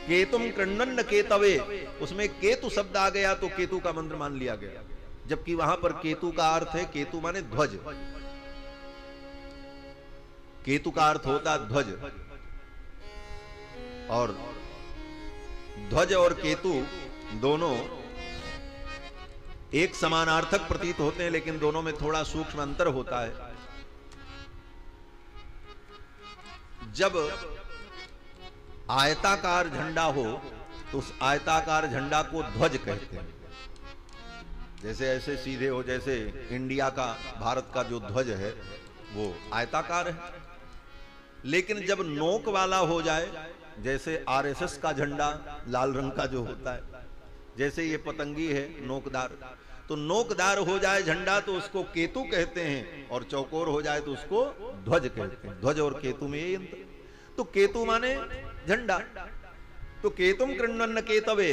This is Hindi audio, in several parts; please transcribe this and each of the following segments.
केतुम कृण्वन्न केतवे, उसमें केतु शब्द आ गया तो केतु का मंत्र मान लिया गया, जबकि वहां पर केतु का अर्थ है, केतु माने ध्वज, केतु का अर्थ होता ध्वज, और ध्वज और केतु दोनों एक समानार्थक प्रतीत होते हैं, लेकिन दोनों में थोड़ा सूक्ष्म अंतर होता है। जब आयताकार झंडा हो तो उस आयताकार झंडा को ध्वज कहते हैं, जैसे ऐसे सीधे हो, जैसे इंडिया का, भारत का जो ध्वज है वो आयताकार है। लेकिन जब नोक वाला हो जाए, जैसे आरएसएस का झंडा लाल रंग का जो होता है, जैसे ये पतंगी है नोकदार, तो नोकदार हो जाए झंडा तो उसको केतु कहते हैं, और चौकोर हो जाए तो उसको ध्वज कहते हैं। ध्वज और केतु में ये अंतर। तो केतु माने झंडा, तो केतुम कृण्वन्न केतवे,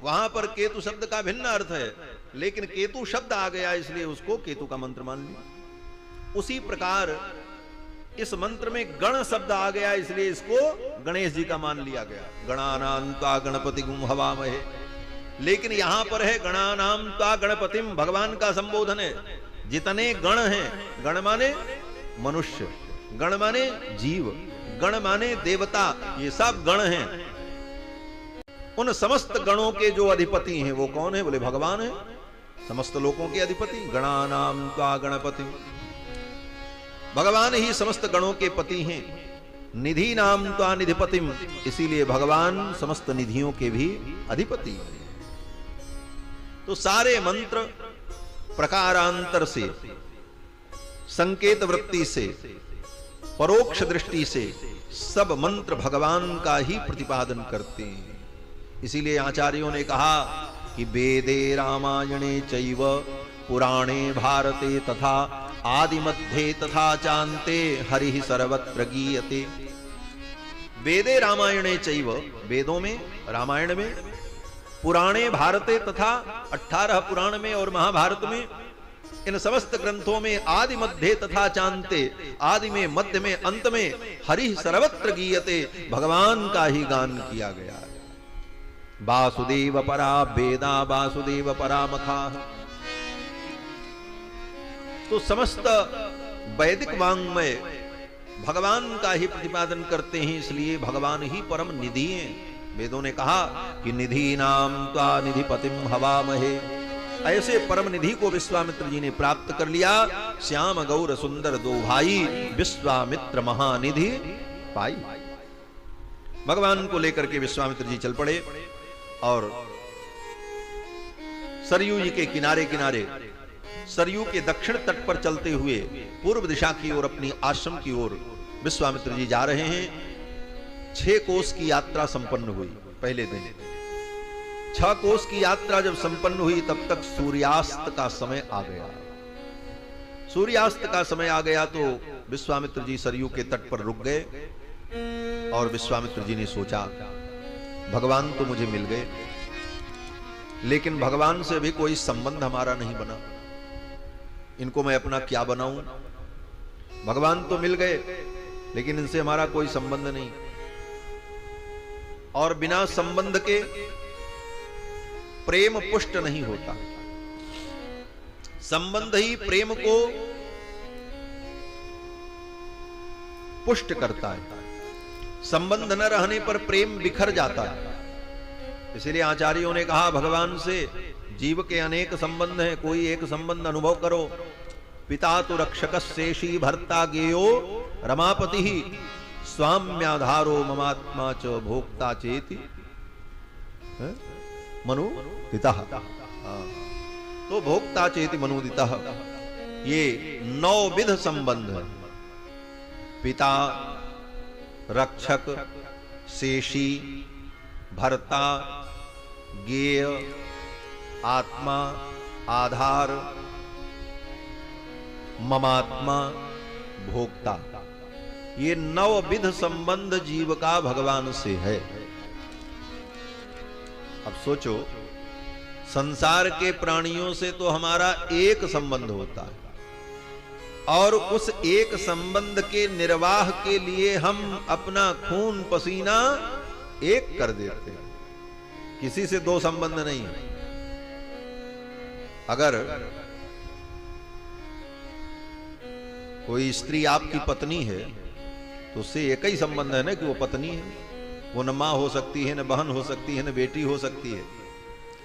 वहां पर केतु शब्द का भिन्न अर्थ है, लेकिन केतु शब्द आ गया इसलिए उसको केतु का मंत्र मान लिया। उसी प्रकार इस मंत्र में गण शब्द आ गया इसलिए इसको गणेश जी का मान लिया गया। गणानां त्वा गणपतिगुं हवामहे, लेकिन यहां पर है गणानां त्वा गणपतिम, भगवान का संबोधन है। जितने गण हैं, गण माने मनुष्य, गण माने जीव, गण माने देवता, ये सब गण हैं। उन समस्त गणों के जो अधिपति हैं वो कौन है? बोले भगवान है, समस्त लोगों के अधिपति। गणानां त्वा गणपतिम, भगवान ही समस्त गणों के पति हैं। निधि नाम त्वा निधिपतिम, इसीलिए भगवान समस्त निधियों के भी अधिपति हैं। तो सारे मंत्र प्रकारांतर से, संकेत वृत्ति से, परोक्ष दृष्टि से सब मंत्र भगवान का ही प्रतिपादन करते हैं। इसीलिए आचार्यों ने कहा कि वेदे रामायणे चैव पुराणे भारते तथा आदि मध्ये तथा चान्ते हरिः सर्वत्र गीयते। वेदे रामायणे चैव, वेदों में, रामायण में, पुराणे भारते तथा 18 पुराण में और महाभारत में, इन समस्त ग्रंथों में आदि मध्य तथा चान्ते, आदि में, मध्य में, अंत में हरि सर्वत्र गीयते, भगवान का ही गान किया गया है। वासुदेव परा वेदा वासुदेव परामखा। तो समस्त वैदिक वाङ्मय भगवान का ही प्रतिपादन करते हैं, इसलिए भगवान ही परम निधि हैं। वेदों ने कहा कि निधि नाम त्वा निधिपतिम हवामहे, ऐसे परम निधि को विश्वामित्र जी ने प्राप्त कर लिया। श्याम गौर सुंदर दो भाई, विश्वामित्र महानिधि पाई। भगवान को लेकर के विश्वामित्र जी चल पड़े और सरयू जी के किनारे किनारे, सरयू के दक्षिण तट पर चलते हुए पूर्व दिशा की ओर, अपनी आश्रम की ओर विश्वामित्र जी जा रहे हैं। 6 कोस की यात्रा संपन्न हुई पहले दिन। 6 कोस की यात्रा जब संपन्न हुई तब तक सूर्यास्त का समय आ गया। सूर्यास्त का समय आ गया तो विश्वामित्र जी सरयू के तट पर रुक गए और विश्वामित्र जी ने सोचा, भगवान तो मुझे मिल गए, लेकिन भगवान से भी कोई संबंध हमारा नहीं बना, इनको मैं अपना क्या बनाऊं? भगवान तो मिल गए लेकिन इनसे हमारा कोई संबंध नहीं, और बिना संबंध के प्रेम पुष्ट नहीं होता। संबंध ही प्रेम को पुष्ट करता है। संबंध न रहने पर प्रेम बिखर जाता है। इसलिए आचार्यों ने कहा, भगवान से जीव के अनेक संबंध हैं, कोई एक संबंध अनुभव करो। पिता तो रक्षक शेषी भर्ता गेयो रमापति ही स्वाम्याधारो ममात्मा च भोक्ता चेति मनुदितः। तो भोक्ता चेति मनुदितः, ये 9 विध संबंध है। पिता, रक्षक, शेषी, भर्ता, गेय, आत्मा, आधार, ममात्मा, भोक्ता, ये 9 विध संबंध जीव का भगवान से है। अब सोचो, संसार के प्राणियों से तो हमारा एक संबंध होता है, और उस एक संबंध के निर्वाह के लिए हम अपना खून पसीना एक कर देते हैं, किसी से दो संबंध नहीं है। अगर कोई स्त्री आपकी पत्नी है तो उससे एक ही संबंध है ना कि वो पत्नी है। वो न मां हो सकती है, न बहन हो सकती है, न बेटी हो सकती है,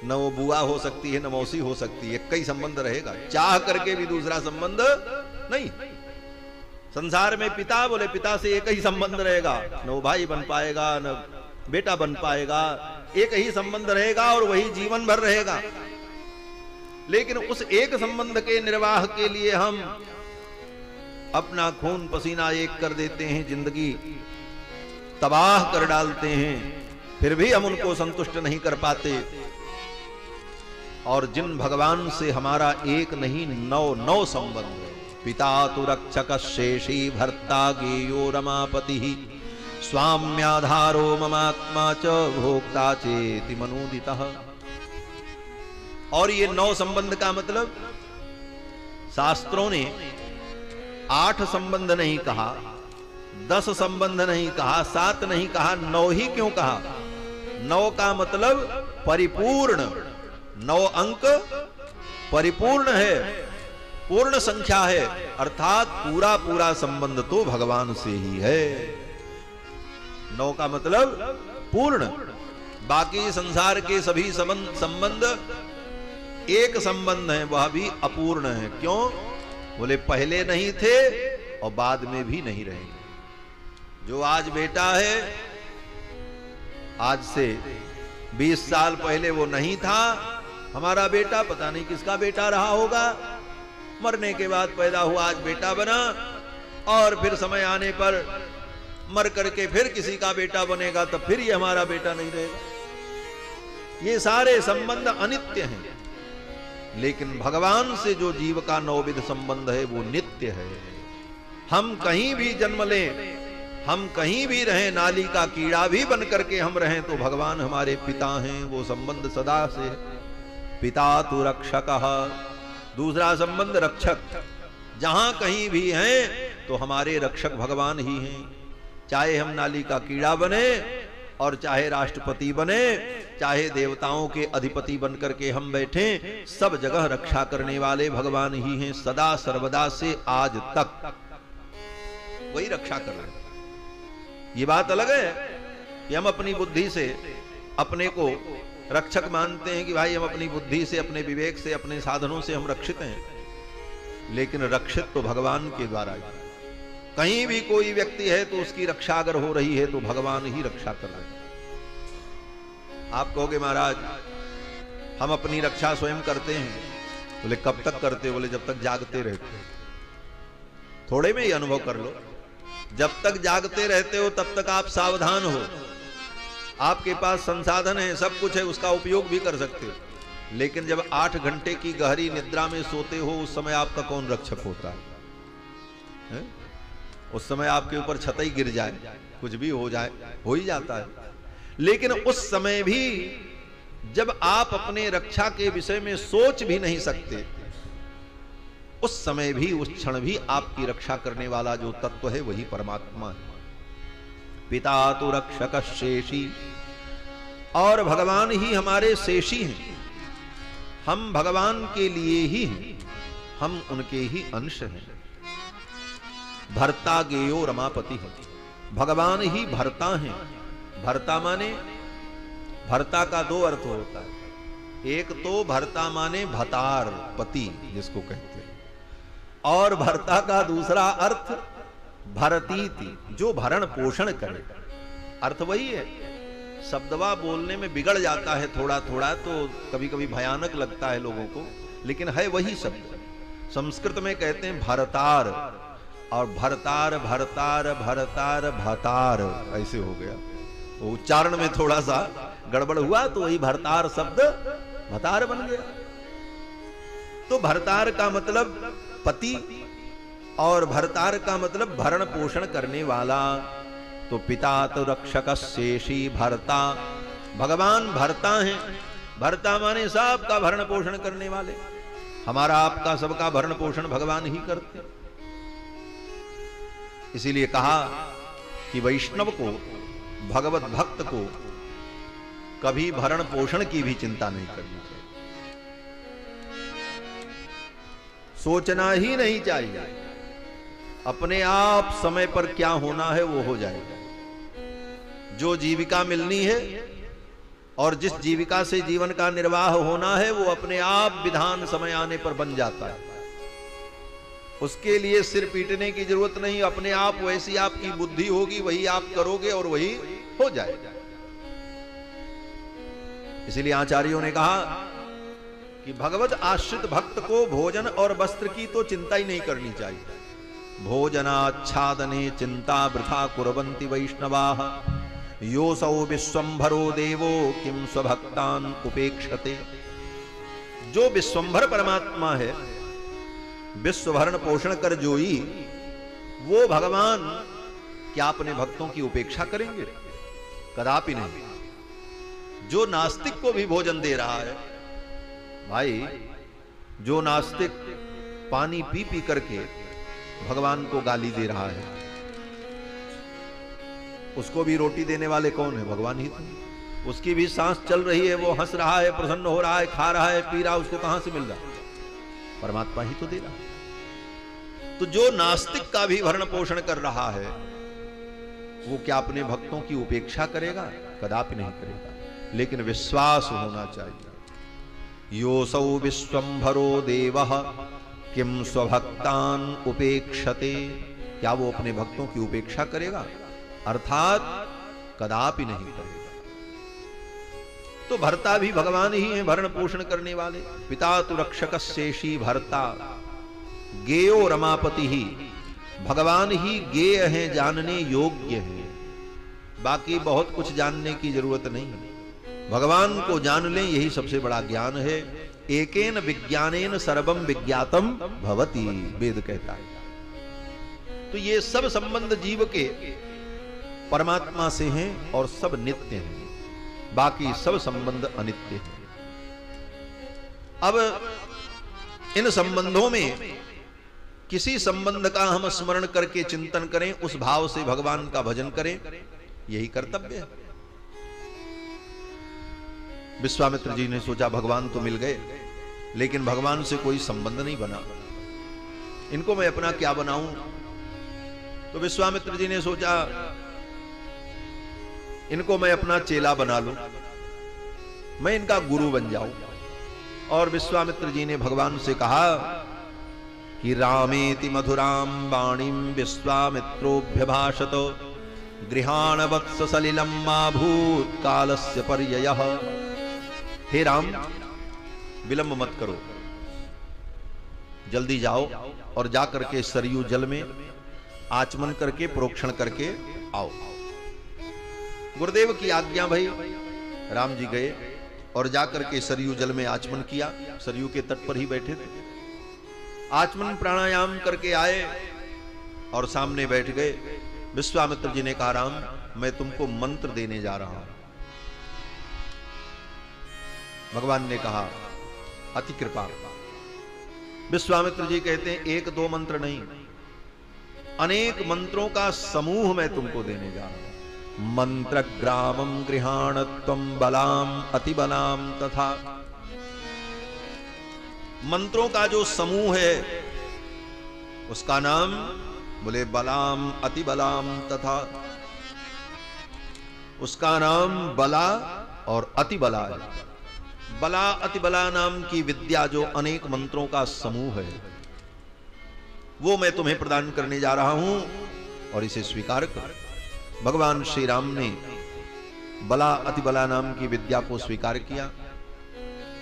न वो बुआ हो सकती है, न मौसी हो सकती है। एक ही संबंध रहेगा, चाह करके भी दूसरा संबंध नहीं। संसार में पिता बोले पिता से एक ही संबंध रहेगा, न वो भाई बन पाएगा, न बेटा बन पाएगा, एक ही संबंध रहेगा और वही जीवन भर रहेगा। लेकिन उस एक संबंध के निर्वाह के लिए हम अपना खून पसीना एक कर देते हैं, जिंदगी तबाह कर डालते हैं, फिर भी हम उनको संतुष्ट नहीं कर पाते। और जिन भगवान से हमारा एक नहीं 9 संबंध है। पिता तु रक्षक शेषी भर्ता गेयो रमापति स्वाम्याधारो ममात्मा च भोक्ता चेति मनुदितः। और ये 9 संबंध का मतलब शास्त्रों ने 8 संबंध नहीं कहा, 10 संबंध नहीं कहा, 7 नहीं कहा, 9 ही क्यों कहा? 9 का मतलब परिपूर्ण, 9 अंक परिपूर्ण है, पूर्ण संख्या है, अर्थात पूरा पूरा संबंध तो भगवान से ही है। 9 का मतलब पूर्ण। बाकी संसार के सभी संबंध एक संबंध है, वह भी अपूर्ण है। क्यों? बोले पहले नहीं थे और बाद में भी नहीं रहेंगे। जो आज बेटा है, आज से 20 साल पहले वो नहीं था हमारा बेटा, पता नहीं किसका बेटा रहा होगा। मरने के बाद पैदा हुआ, आज बेटा बना, और फिर समय आने पर मर करके फिर किसी का बेटा बनेगा, तब फिर ये हमारा बेटा नहीं रहेगा। ये सारे संबंध अनित्य हैं। लेकिन भगवान से जो जीव का 9 विध संबंध है वो नित्य है। हम कहीं भी जन्म लें, हम कहीं भी रहें, नाली का कीड़ा भी बन करके हम रहें, तो भगवान हमारे पिता हैं, वो संबंध सदा से। पिता तु रक्षकः, दूसरा संबंध रक्षक। जहां कहीं भी हैं तो हमारे रक्षक भगवान ही हैं। चाहे हम नाली का कीड़ा बने और चाहे राष्ट्रपति बने, चाहे देवताओं के अधिपति बनकर के हम बैठे, सब जगह रक्षा करने वाले भगवान ही हैं। सदा सर्वदा से आज तक वही रक्षा कर रहे हैं। ये बात अलग है कि हम अपनी बुद्धि से अपने को रक्षक मानते हैं कि भाई हम अपनी बुद्धि से, अपने विवेक से, अपने साधनों से हम रक्षित हैं। लेकिन रक्षित तो भगवान के द्वारा ही। कहीं भी कोई व्यक्ति है तो उसकी रक्षा अगर हो रही है तो भगवान ही रक्षा कर रहे हैं। आप कहोगे महाराज हम अपनी रक्षा स्वयं करते हैं। बोले कब तक करते? बोले जब तक जागते रहते। थोड़े में ही अनुभव कर लो, जब तक जागते रहते हो तब तक आप सावधान हो। आपके पास संसाधन है, सब कुछ है, उसका उपयोग भी कर सकते हो। लेकिन जब 8 घंटे की गहरी निद्रा में सोते हो, उस समय आपका कौन रक्षक होता है? उस समय आपके ऊपर छतई गिर जाए, कुछ भी हो जाए, हो ही जाता है। लेकिन उस समय भी जब आप अपने रक्षा के विषय में सोच भी नहीं सकते, उस समय भी, उस क्षण भी आपकी रक्षा करने वाला जो तत्व है वही परमात्मा है। पिता तो रक्षक शेषी, और भगवान ही हमारे शेषी हैं। हम भगवान के लिए ही हैं, हम उनके ही अंश हैं। भर्ता गेयो रमापति है, भगवान ही भर्ता हैं। भर्ता माने, भर्ता का 2 अर्थ होता है। एक तो भर्ता माने भतार, पति जिसको कहते हैं, और भर्ता का दूसरा अर्थ भरतीति, जो भरण पोषण करे। अर्थ वही है। शब्दवा बोलने में बिगड़ जाता है थोड़ा थोड़ा, तो कभी कभी भयानक लगता है लोगों को, लेकिन है वही शब्द। संस्कृत में कहते हैं भरतार, और भरतार भरतार भरतार भतार ऐसे हो गया। वो उच्चारण में थोड़ा सा गड़बड़ हुआ तो वही भरतार शब्द भतार बन गया। तो भरतार का मतलब पति और भरतार का मतलब भरण पोषण करने वाला। तो पिता तो रक्षक शेषी भरता, भगवान भरता हैं। भरता माने सबका भरण पोषण करने वाले। हमारा आपका सबका भरण पोषण भगवान ही करते। इसीलिए कहा कि वैष्णव को, भगवत भक्त को कभी भरण पोषण की भी चिंता नहीं करनी चाहिए, सोचना ही नहीं चाहिए। अपने आप समय पर क्या होना है वो हो जाएगा। जो जीविका मिलनी है और जिस जीविका से जीवन का निर्वाह होना है वो अपने आप विधान समय आने पर बन जाता है। उसके लिए सिर पीटने की जरूरत नहीं, अपने आप वैसी आपकी बुद्धि होगी, वही आप करोगे और वही हो जाएगा। इसीलिए आचार्यों ने कहा कि भगवत आश्रित भक्त को भोजन और वस्त्र की तो चिंता ही नहीं करनी चाहिए। भोजनाच्छादने चिंता वृथा कुर्वन्ति वैष्णवाः, योऽसौ विश्वम्भरो देवो किं स्वभक्तान् उपेक्षते। जो विश्वम्भर परमात्मा है, विश्व भरण पोषण कर जोई, वो भगवान क्या अपने भक्तों की उपेक्षा करेंगे? कदापि नहीं। जो नास्तिक को भी भोजन दे रहा है, भाई जो नास्तिक पानी पी पी करके भगवान को गाली दे रहा है, उसको भी रोटी देने वाले कौन है? भगवान ही तो। उसकी भी सांस चल रही है, वो हंस रहा है, प्रसन्न हो रहा है, खा रहा है, पी रहा है, उसको कहां से मिल रहा है? परमात्मा ही तो दे रहा है। तो जो नास्तिक का भी भरण पोषण कर रहा है, वो क्या अपने भक्तों की उपेक्षा करेगा? कदापि नहीं करेगा। लेकिन विश्वास होना चाहिए। योऽसौ विश्वम्भरो देवः किं स्वभक्तान् उपेक्षते। क्या वो अपने भक्तों की उपेक्षा करेगा? अर्थात कदापि नहीं करेगा। तो भर्ता भी भगवान ही है, भरण पोषण करने वाले। पिता तु रक्षकस्येषि भर्ता गेयो रमापति ही। भगवान ही गेय है, जानने योग्य है। बाकी बहुत कुछ जानने की जरूरत नहीं है। भगवान को जान लें, यही सबसे बड़ा ज्ञान है। एकेन विज्ञानेन सर्वम विज्ञातम भवति, वेद कहता है। तो ये सब संबंध जीव के परमात्मा से हैं और सब नित्य हैं, बाकी सब संबंध अनित्य हैं। अब इन संबंधों में किसी संबंध का हम स्मरण करके चिंतन करें, उस भाव से भगवान का भजन करें, यही कर्तव्य है। विश्वामित्र जी ने सोचा भगवान तो मिल गए, लेकिन भगवान से कोई संबंध नहीं बना, इनको मैं अपना क्या बनाऊं? तो विश्वामित्र जी ने सोचा इनको मैं अपना चेला बना लूं, मैं इनका गुरु बन जाऊं। और विश्वामित्र जी ने भगवान से कहा कि रामेति मधुराम वाणीम विश्वामित्रोभ्यभाषत, गृहाण वत्स सलिलम मा भूत कालस्य पर्ययः। हे राम, विलंब मत करो, जल्दी जाओ और जाकर के सरयू जल में आचमन करके प्रोक्षण करके आओ। गुरुदेव की आज्ञा भई। राम जी गए और जाकर के सरयू जल में आचमन किया। सरयू के तट पर ही बैठे थे, आचमन प्राणायाम करके आए और सामने बैठ गए। विश्वामित्र जी ने कहा राम, मैं तुमको मंत्र देने जा रहा हूं। भगवान ने कहा अति कृपा। विश्वामित्र जी कहते हैं एक दो मंत्र नहीं, अनेक मंत्रों का समूह मैं तुमको देने जा रहा हूं। मंत्र ग्रामम गृहाण त्वं बलाम अति बलाम तथा। मंत्रों का जो समूह है उसका नाम बोले बलाम अति बलाम तथा, उसका नाम बला और अति बला है। बला अति बला नाम की विद्या जो अनेक मंत्रों का समूह है, वो मैं तुम्हें प्रदान करने जा रहा हूं और इसे स्वीकार कर। भगवान श्री राम ने बला अति बला नाम की विद्या को स्वीकार किया।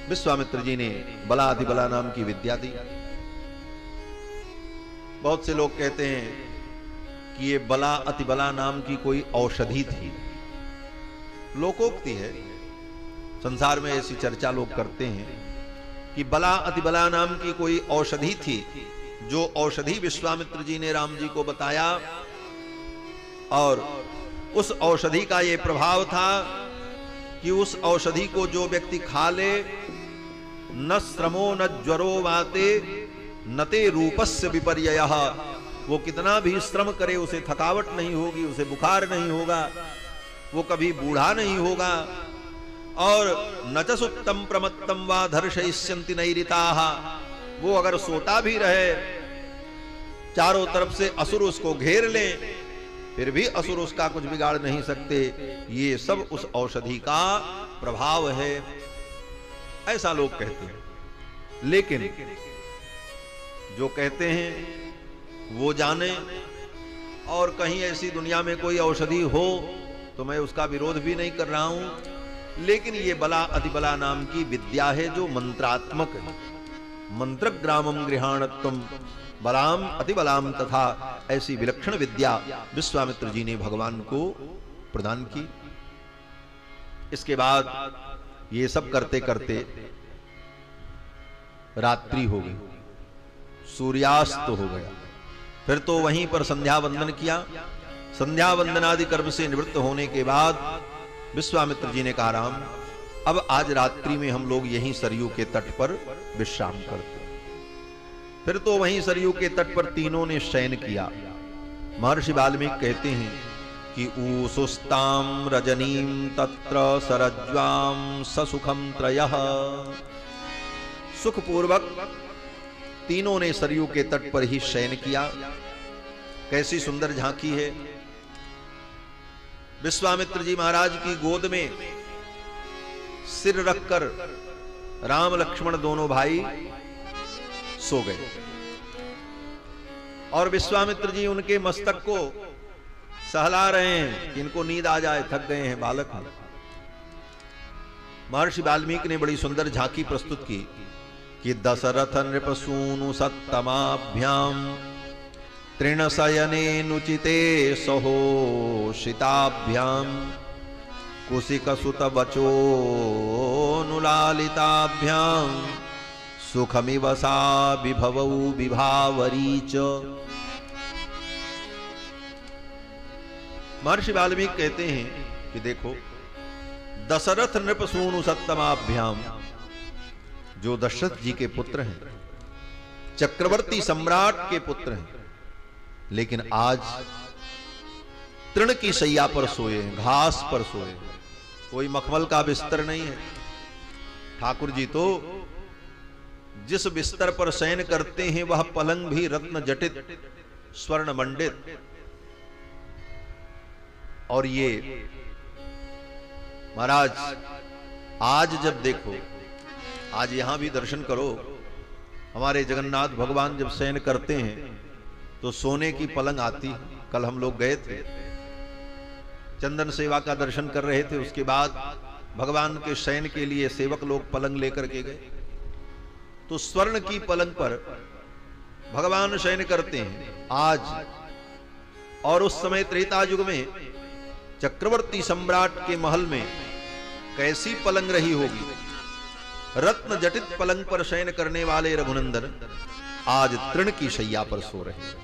विश्वामित्र जी ने बला अति बला नाम की विद्या दी। बहुत से लोग कहते हैं कि ये बला अति बला नाम की कोई औषधि थी, लोकोक्ति है। संसार में ऐसी चर्चा लोग करते हैं कि बला अति बला नाम की कोई औषधि थी, जो औषधि विश्वामित्र जी ने राम जी को बताया, और उस औषधि का ये प्रभाव था कि उस औषधि को जो व्यक्ति खा ले, न श्रमो न ज्वरो वाते न ते रूपस्य विपर्ययः। वो कितना भी श्रम करे उसे थकावट नहीं होगी, उसे बुखार नहीं होगा, वो कभी बूढ़ा नहीं होगा, और न च सुप्तम प्रमत्तम वा धर्षयिष्यन्ति नैरिताः, वो अगर सोता भी रहे, चारों तरफ से असुर उसको घेर लें, फिर भी असुर उसका कुछ बिगाड़ नहीं सकते। ये सब उस औषधि का प्रभाव है, ऐसा लोग कहते हैं। लेकिन जो कहते हैं वो जाने, और कहीं ऐसी दुनिया में कोई औषधि हो तो मैं उसका विरोध भी नहीं कर रहा हूं, लेकिन ये बला अतिबला नाम की विद्या है जो मंत्रात्मक है। मंत्र ग्रामम गृहाणत्वम बलाम अतिबलाम तथा, ऐसी विलक्षण विद्या विश्वामित्र जी ने भगवान को प्रदान की। इसके बाद ये सब करते करते रात्रि हो गई, सूर्यास्त हो गया। फिर तो वहीं पर संध्या वंदन किया। संध्या वंदनादि कर्म से निवृत्त होने के बाद विश्वामित्र जी ने कहा, राम अब आज रात्रि में हम लोग यहीं सरयू के तट पर विश्राम करते। फिर तो वहीं सरयू के तट पर तीनों ने शयन किया। महर्षि वाल्मीकि कहते हैं कि ऊसुस्ताम रजनीम तत्र सरज्वाम ससुखम त्रयः, सुखपूर्वक तीनों ने सरयू के तट पर ही शयन किया। कैसी सुंदर झांकी है। विश्वामित्र जी महाराज की गोद में सिर रखकर राम लक्ष्मण दोनों भाई सो गए, और विश्वामित्र जी उनके मस्तक को सहला रहे हैं, इनको नींद आ जाए, थक गए हैं बालक हैं। महर्षि वाल्मीकि ने बड़ी सुंदर झांकी प्रस्तुत की कि दशरथ नृपसूनु सत्तमाभ्याम तृणशयनेनुचिते सहोषिताभ्याम कुशिकसुत वचोनुलालिताभ्याम सुखमिव सा विभवौ विभावरी च। महर्षि वाल्मीकि कहते हैं कि देखो, दशरथ नृपसूनु सत्तमाभ्याम, जो दशरथ जी के पुत्र हैं, चक्रवर्ती सम्राट के पुत्र हैं, लेकिन आज तृण की शैया पर सोए हैं, घास पर सोए हैं, कोई मखमल का बिस्तर नहीं है। ठाकुर जी तो जिस बिस्तर पर शयन करते हैं वह पलंग भी रत्न जटित स्वर्ण मंडित। और ये महाराज आज जब देखो, आज यहां भी दर्शन करो, हमारे जगन्नाथ भगवान जब शयन करते हैं तो सोने की पलंग आती। कल हम लोग गए थे, चंदन सेवा का दर्शन कर रहे थे, उसके बाद भगवान के शयन के लिए सेवक लोग पलंग लेकर के गए, तो स्वर्ण की पलंग पर भगवान शयन करते हैं आज। और उस समय त्रेता युग में चक्रवर्ती सम्राट के महल में कैसी पलंग रही होगी। रत्न जटित पलंग पर शयन करने वाले रघुनंदन आज तृण की शैया पर सो रहे हैं।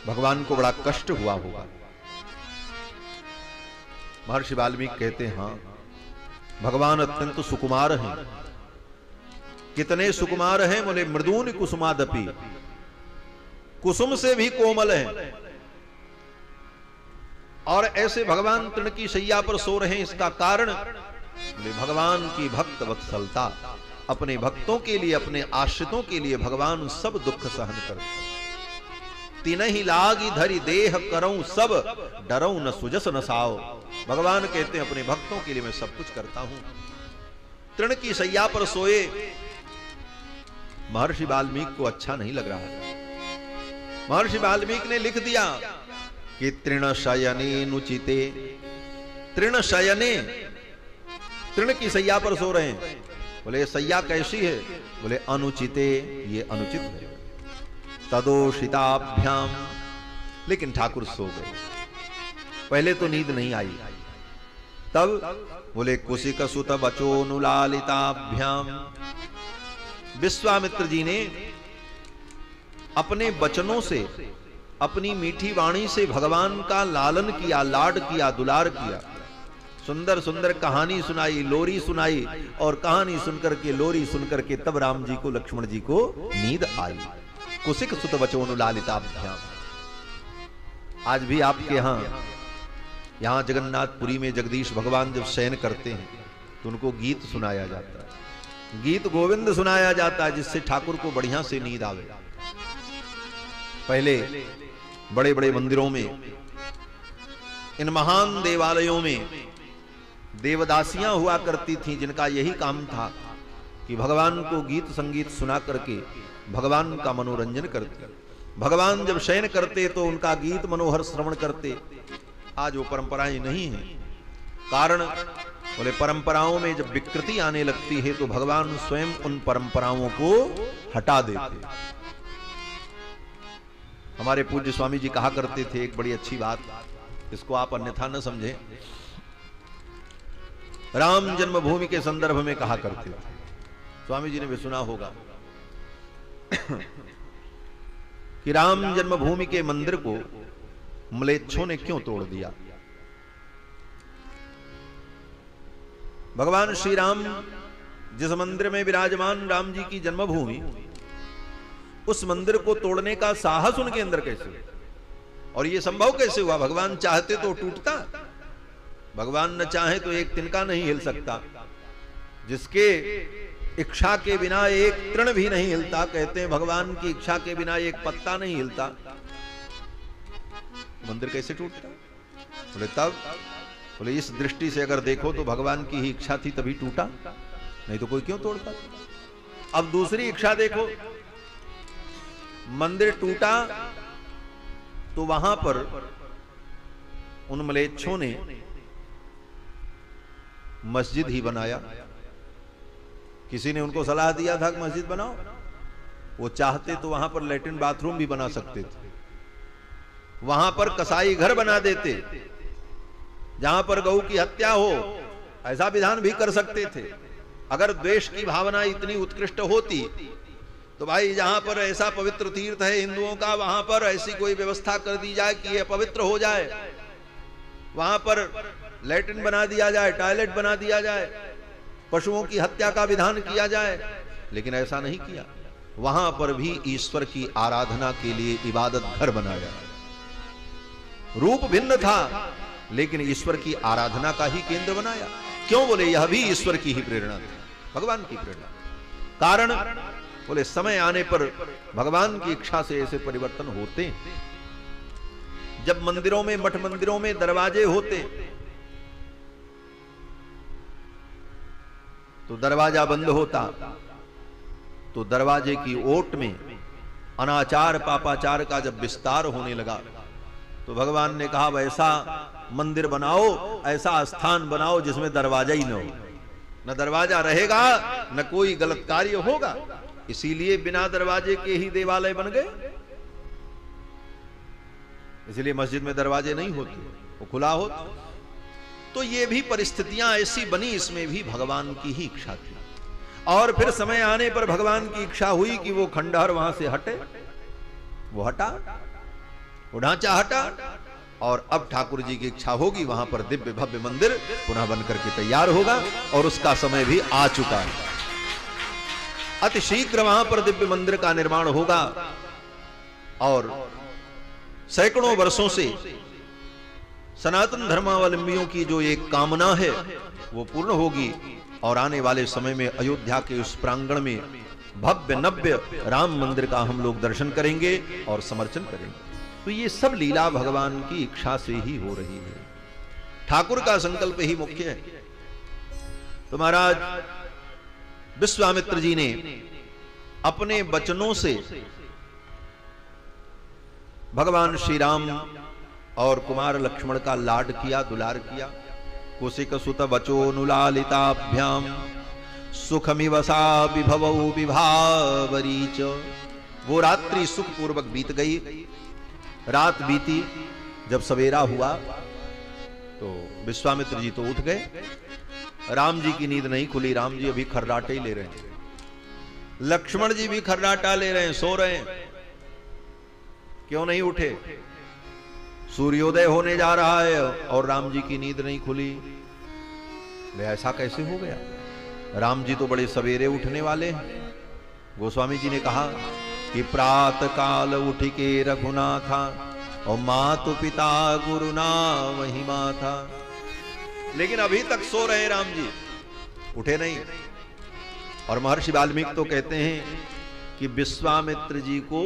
भगवान को बड़ा कष्ट हुआ होगा। महर्षि वाल्मीकि कहते हैं, हाँ भगवान अत्यंत सुकुमार हैं। कितने सुकुमार हैं? बोले मृदून कुसुमादपि, कुसुम से भी कोमल है। और ऐसे भगवान तृण की शैया पर सो रहे हैं, इसका कारण भगवान की भक्त वत्सलता। अपने भक्तों के लिए, अपने आश्रितों के लिए भगवान सब दुख सहन करते। तिनहि लागी धरि देह करऊं सब, डरऊं न सुजस न साओ। भगवान कहते हैं अपने भक्तों के लिए मैं सब कुछ करता हूं। तृण की शैया पर सोए। महर्षि वाल्मीकि को अच्छा नहीं लग रहा है। महर्षि वाल्मीकि ने लिख दिया कि तृण शयने नुचिते। तृण शयने, तृण की शैया पर सो रहे हैं। बोले शैया कैसी है? बोले अनुचिते, ये अनुचित है। तदोषिताभ्याम, लेकिन ठाकुर सो गए। पहले तो नींद नहीं आई, तब बोले कुशिकसुत वचोनुलालिताभ्याम। विश्वामित्र जी ने अपने वचनों से, अपनी मीठी वाणी से भगवान का लालन किया, लाड किया, दुलार किया। सुंदर सुंदर कहानी सुनाई, लोरी सुनाई, और कहानी सुनकर के, लोरी सुनकर के तब राम जी को, लक्ष्मण जी को नींद आई। कुशिक सुत वचोनुलालिताभ्याम। आज भी आपके यहां यहां जगन्नाथपुरी में जगदीश भगवान जब शयन करते हैं तो उनको गीत सुनाया जाता है, गीत गोविंद सुनाया जाता है, जिससे ठाकुर को बढ़िया से नींद आवे। पहले बड़े बड़े मंदिरों में, इन महान देवालयों में देवदासियां हुआ करती थीं, जिनका यही काम था कि भगवान को गीत संगीत सुना करके भगवान का मनोरंजन करते। भगवान जब शयन करते तो उनका गीत मनोहर श्रवण करते। आज वो परंपराएं नहीं है। कारण बोले परंपराओं में जब विकृति आने लगती है तो भगवान स्वयं उन परंपराओं को हटा देते। हमारे पूज्य स्वामी जी कहा करते थे एक बड़ी अच्छी बात, इसको आप अन्यथा न समझे। राम जन्मभूमि के संदर्भ में कहा करते थे, स्वामी जी ने भी सुना होगा कि राम जन्मभूमि के मंदिर को म्लेच्छों ने क्यों तोड़ दिया। भगवान श्री राम जिस मंदिर में विराजमान राम जी की जन्मभूमि, उस मंदिर को तोड़ने का साहस उनके अंदर कैसे हुआ? और यह संभव कैसे हुआ? भगवान चाहते तो टूटता, भगवान न चाहे तो एक तिनका नहीं हिल सकता। जिसके इच्छा के बिना एक तृण भी नहीं हिलता, कहते हैं भगवान की इच्छा के बिना एक पत्ता नहीं हिलता, मंदिर कैसे टूटता? बोले तब, बोले इस दृष्टि से अगर देखो तो भगवान की ही इच्छा थी तभी टूटा, नहीं तो कोई क्यों तोड़ता। अब दूसरी इच्छा देखो, मंदिर टूटा तो वहां पर उन म्लेच्छों ने मस्जिद ही बनाया। किसी ने उनको सलाह दिया था कि मस्जिद बनाओ, वो चाहते तो वहां पर लैट्रिन बाथरूम भी बना सकते थे, वहां पर कसाई घर बना देते, जहां पर गऊ की हत्या हो ऐसा विधान भी कर सकते थे। अगर द्वेष की भावना इतनी उत्कृष्ट होती तो भाई जहां पर ऐसा पवित्र तीर्थ है हिंदुओं का, वहां पर ऐसी कोई व्यवस्था कर दी जाए कि यह पवित्र हो जाए, वहां पर लैट्रिन बना दिया जाए, टॉयलेट बना दिया जाए, पशुओं की हत्या का विधान किया जाए। लेकिन ऐसा नहीं किया, वहां पर भी ईश्वर की आराधना के लिए इबादत घर बनाया। रूप भिन्न था लेकिन ईश्वर की आराधना का ही केंद्र बनाया। क्यों? बोले यह भी ईश्वर की ही प्रेरणा थी, भगवान की प्रेरणा। कारण बोले समय आने पर भगवान की इच्छा से ऐसे परिवर्तन होते हैं। जब मंदिरों में, मठ मंदिरों में दरवाजे होते तो दरवाजा बंद होता, तो दरवाजे की ओट में अनाचार पापाचार का जब विस्तार होने लगा तो भगवान ने कहा वैसा मंदिर बनाओ, ऐसा स्थान बनाओ जिसमें दरवाजा ही न हो, न दरवाजा रहेगा न कोई गलत कार्य होगा। इसीलिए बिना दरवाजे के ही देवालय बन गए। इसलिए मस्जिद में दरवाजे नहीं होते, वो खुला हो। तो ये भी परिस्थितियां ऐसी बनी, इसमें भी भगवान की ही इच्छा थी। और फिर समय आने पर भगवान की इच्छा हुई कि वो खंडहर वहां से हटे, वो हटा, वो ढांचा हटा, और अब ठाकुर जी की इच्छा होगी वहां पर दिव्य भव्य मंदिर पुनः बनकर के तैयार होगा, और उसका समय भी आ चुका है। अति शीघ्र वहां पर दिव्य मंदिर का निर्माण होगा और सैकड़ों वर्षों से सनातन धर्मावलंबियों की जो एक कामना है वो पूर्ण होगी, और आने वाले समय में अयोध्या के उस प्रांगण में भव्य नव्य राम मंदिर का हम लोग दर्शन करेंगे और समर्चन करेंगे। तो ये सब लीला भगवान की इच्छा से ही हो रही है, ठाकुर का संकल्प ही मुख्य है। तो महाराज विश्वामित्र जी ने अपने वचनों से भगवान श्री राम और कुमार लक्ष्मण का लाड किया, दुलार किया। कुशिक सुत वचोनुलालिताभ्याम सुखमिवसा विभवौ विभावरीच। वो रात्रि सुख पूर्वक बीत गई। रात बीती, जब सवेरा हुआ तो विश्वामित्र जी तो उठ गए, राम जी की नींद नहीं खुली। राम जी अभी खर्राटे ही ले रहे हैं, लक्ष्मण जी भी खर्राटा ले रहे हैं, सो रहे हैं। क्यों नहीं उठे? सूर्योदय होने जा रहा है और राम जी की नींद नहीं खुली। ऐसा कैसे हो गया? राम जी तो बड़े सवेरे उठने वाले हैं। गोस्वामी जी ने कहा कि प्रात काल उठ के रघुनाथा और मातु पिता गुरु ना महिमा था। लेकिन अभी तक सो रहे राम जी, उठे नहीं। और महर्षि वाल्मीकि तो कहते हैं कि विश्वामित्र जी को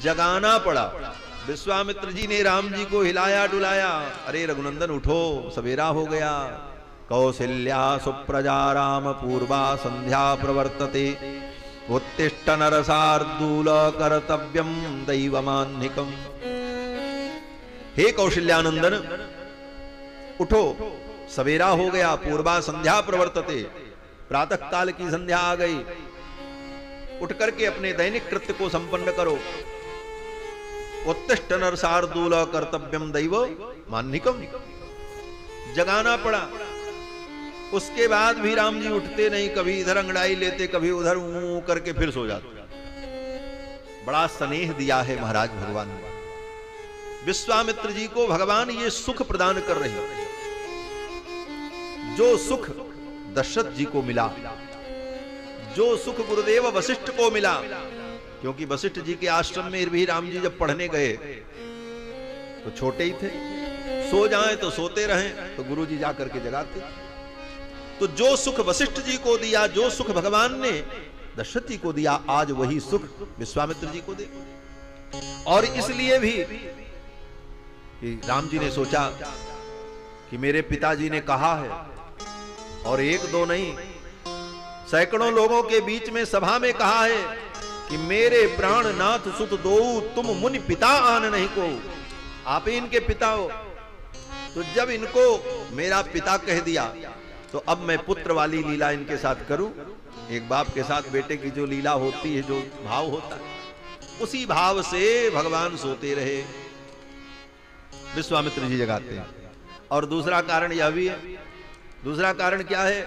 जगाना पड़ा। विश्वामित्र जी ने राम जी को हिलाया डुलाया, अरे रघुनंदन उठो, सवेरा हो गया। कौसल्या सुप्रजा राम पूर्वा संध्या प्रवर्तते, उत्तिष्ठ नरसार्दूल कर्तव्यम दैवमान्निकम। हे कौशल्यानंदन उठो, सवेरा हो गया। पूर्वा संध्या प्रवर्तते, प्रातः काल की संध्या आ गई। उठ करके अपने दैनिक कृत्य को संपन्न करो। उत्तिष्ठ नरसार्दूल कर्तव्यम दैव मान्निकम, जगाना पड़ा। उसके बाद भी राम जी उठते नहीं, कभी इधर अंगड़ाई लेते, कभी उधर ऊं करके फिर सो जाते। बड़ा स्नेह दिया है महाराज भगवान ने विश्वामित्र जी को। भगवान ये सुख प्रदान कर रहे हैं, जो सुख दशरथ जी को मिला, जो सुख गुरुदेव वशिष्ठ को मिला। क्योंकि वशिष्ठ जी के आश्रम में भी राम जी जब पढ़ने गए तो छोटे ही थे, सो जाएं तो सोते रहें तो गुरु जी जाकर के जगाते। तो जो सुख वशिष्ठ जी को दिया, जो सुख भगवान ने दशरथ जी को दिया, आज वही सुख विश्वामित्र जी को दे। और इसलिए भी कि राम जी ने सोचा कि मेरे पिताजी ने कहा है, और एक दो नहीं सैकड़ों लोगों के बीच में सभा में कहा है कि मेरे प्राण नाथ सुत दो, तुम मुनि पिता आन नहीं को। आप ही इनके पिता हो। तो जब इनको मेरा पिता कह दिया तो अब मैं पुत्र वाली लीला इनके साथ करूं। एक बाप के साथ बेटे की जो लीला होती है, जो भाव होता है, उसी भाव से भगवान सोते रहे, विश्वामित्र जी जगाते हैं। और दूसरा कारण यह भी है। दूसरा कारण क्या है?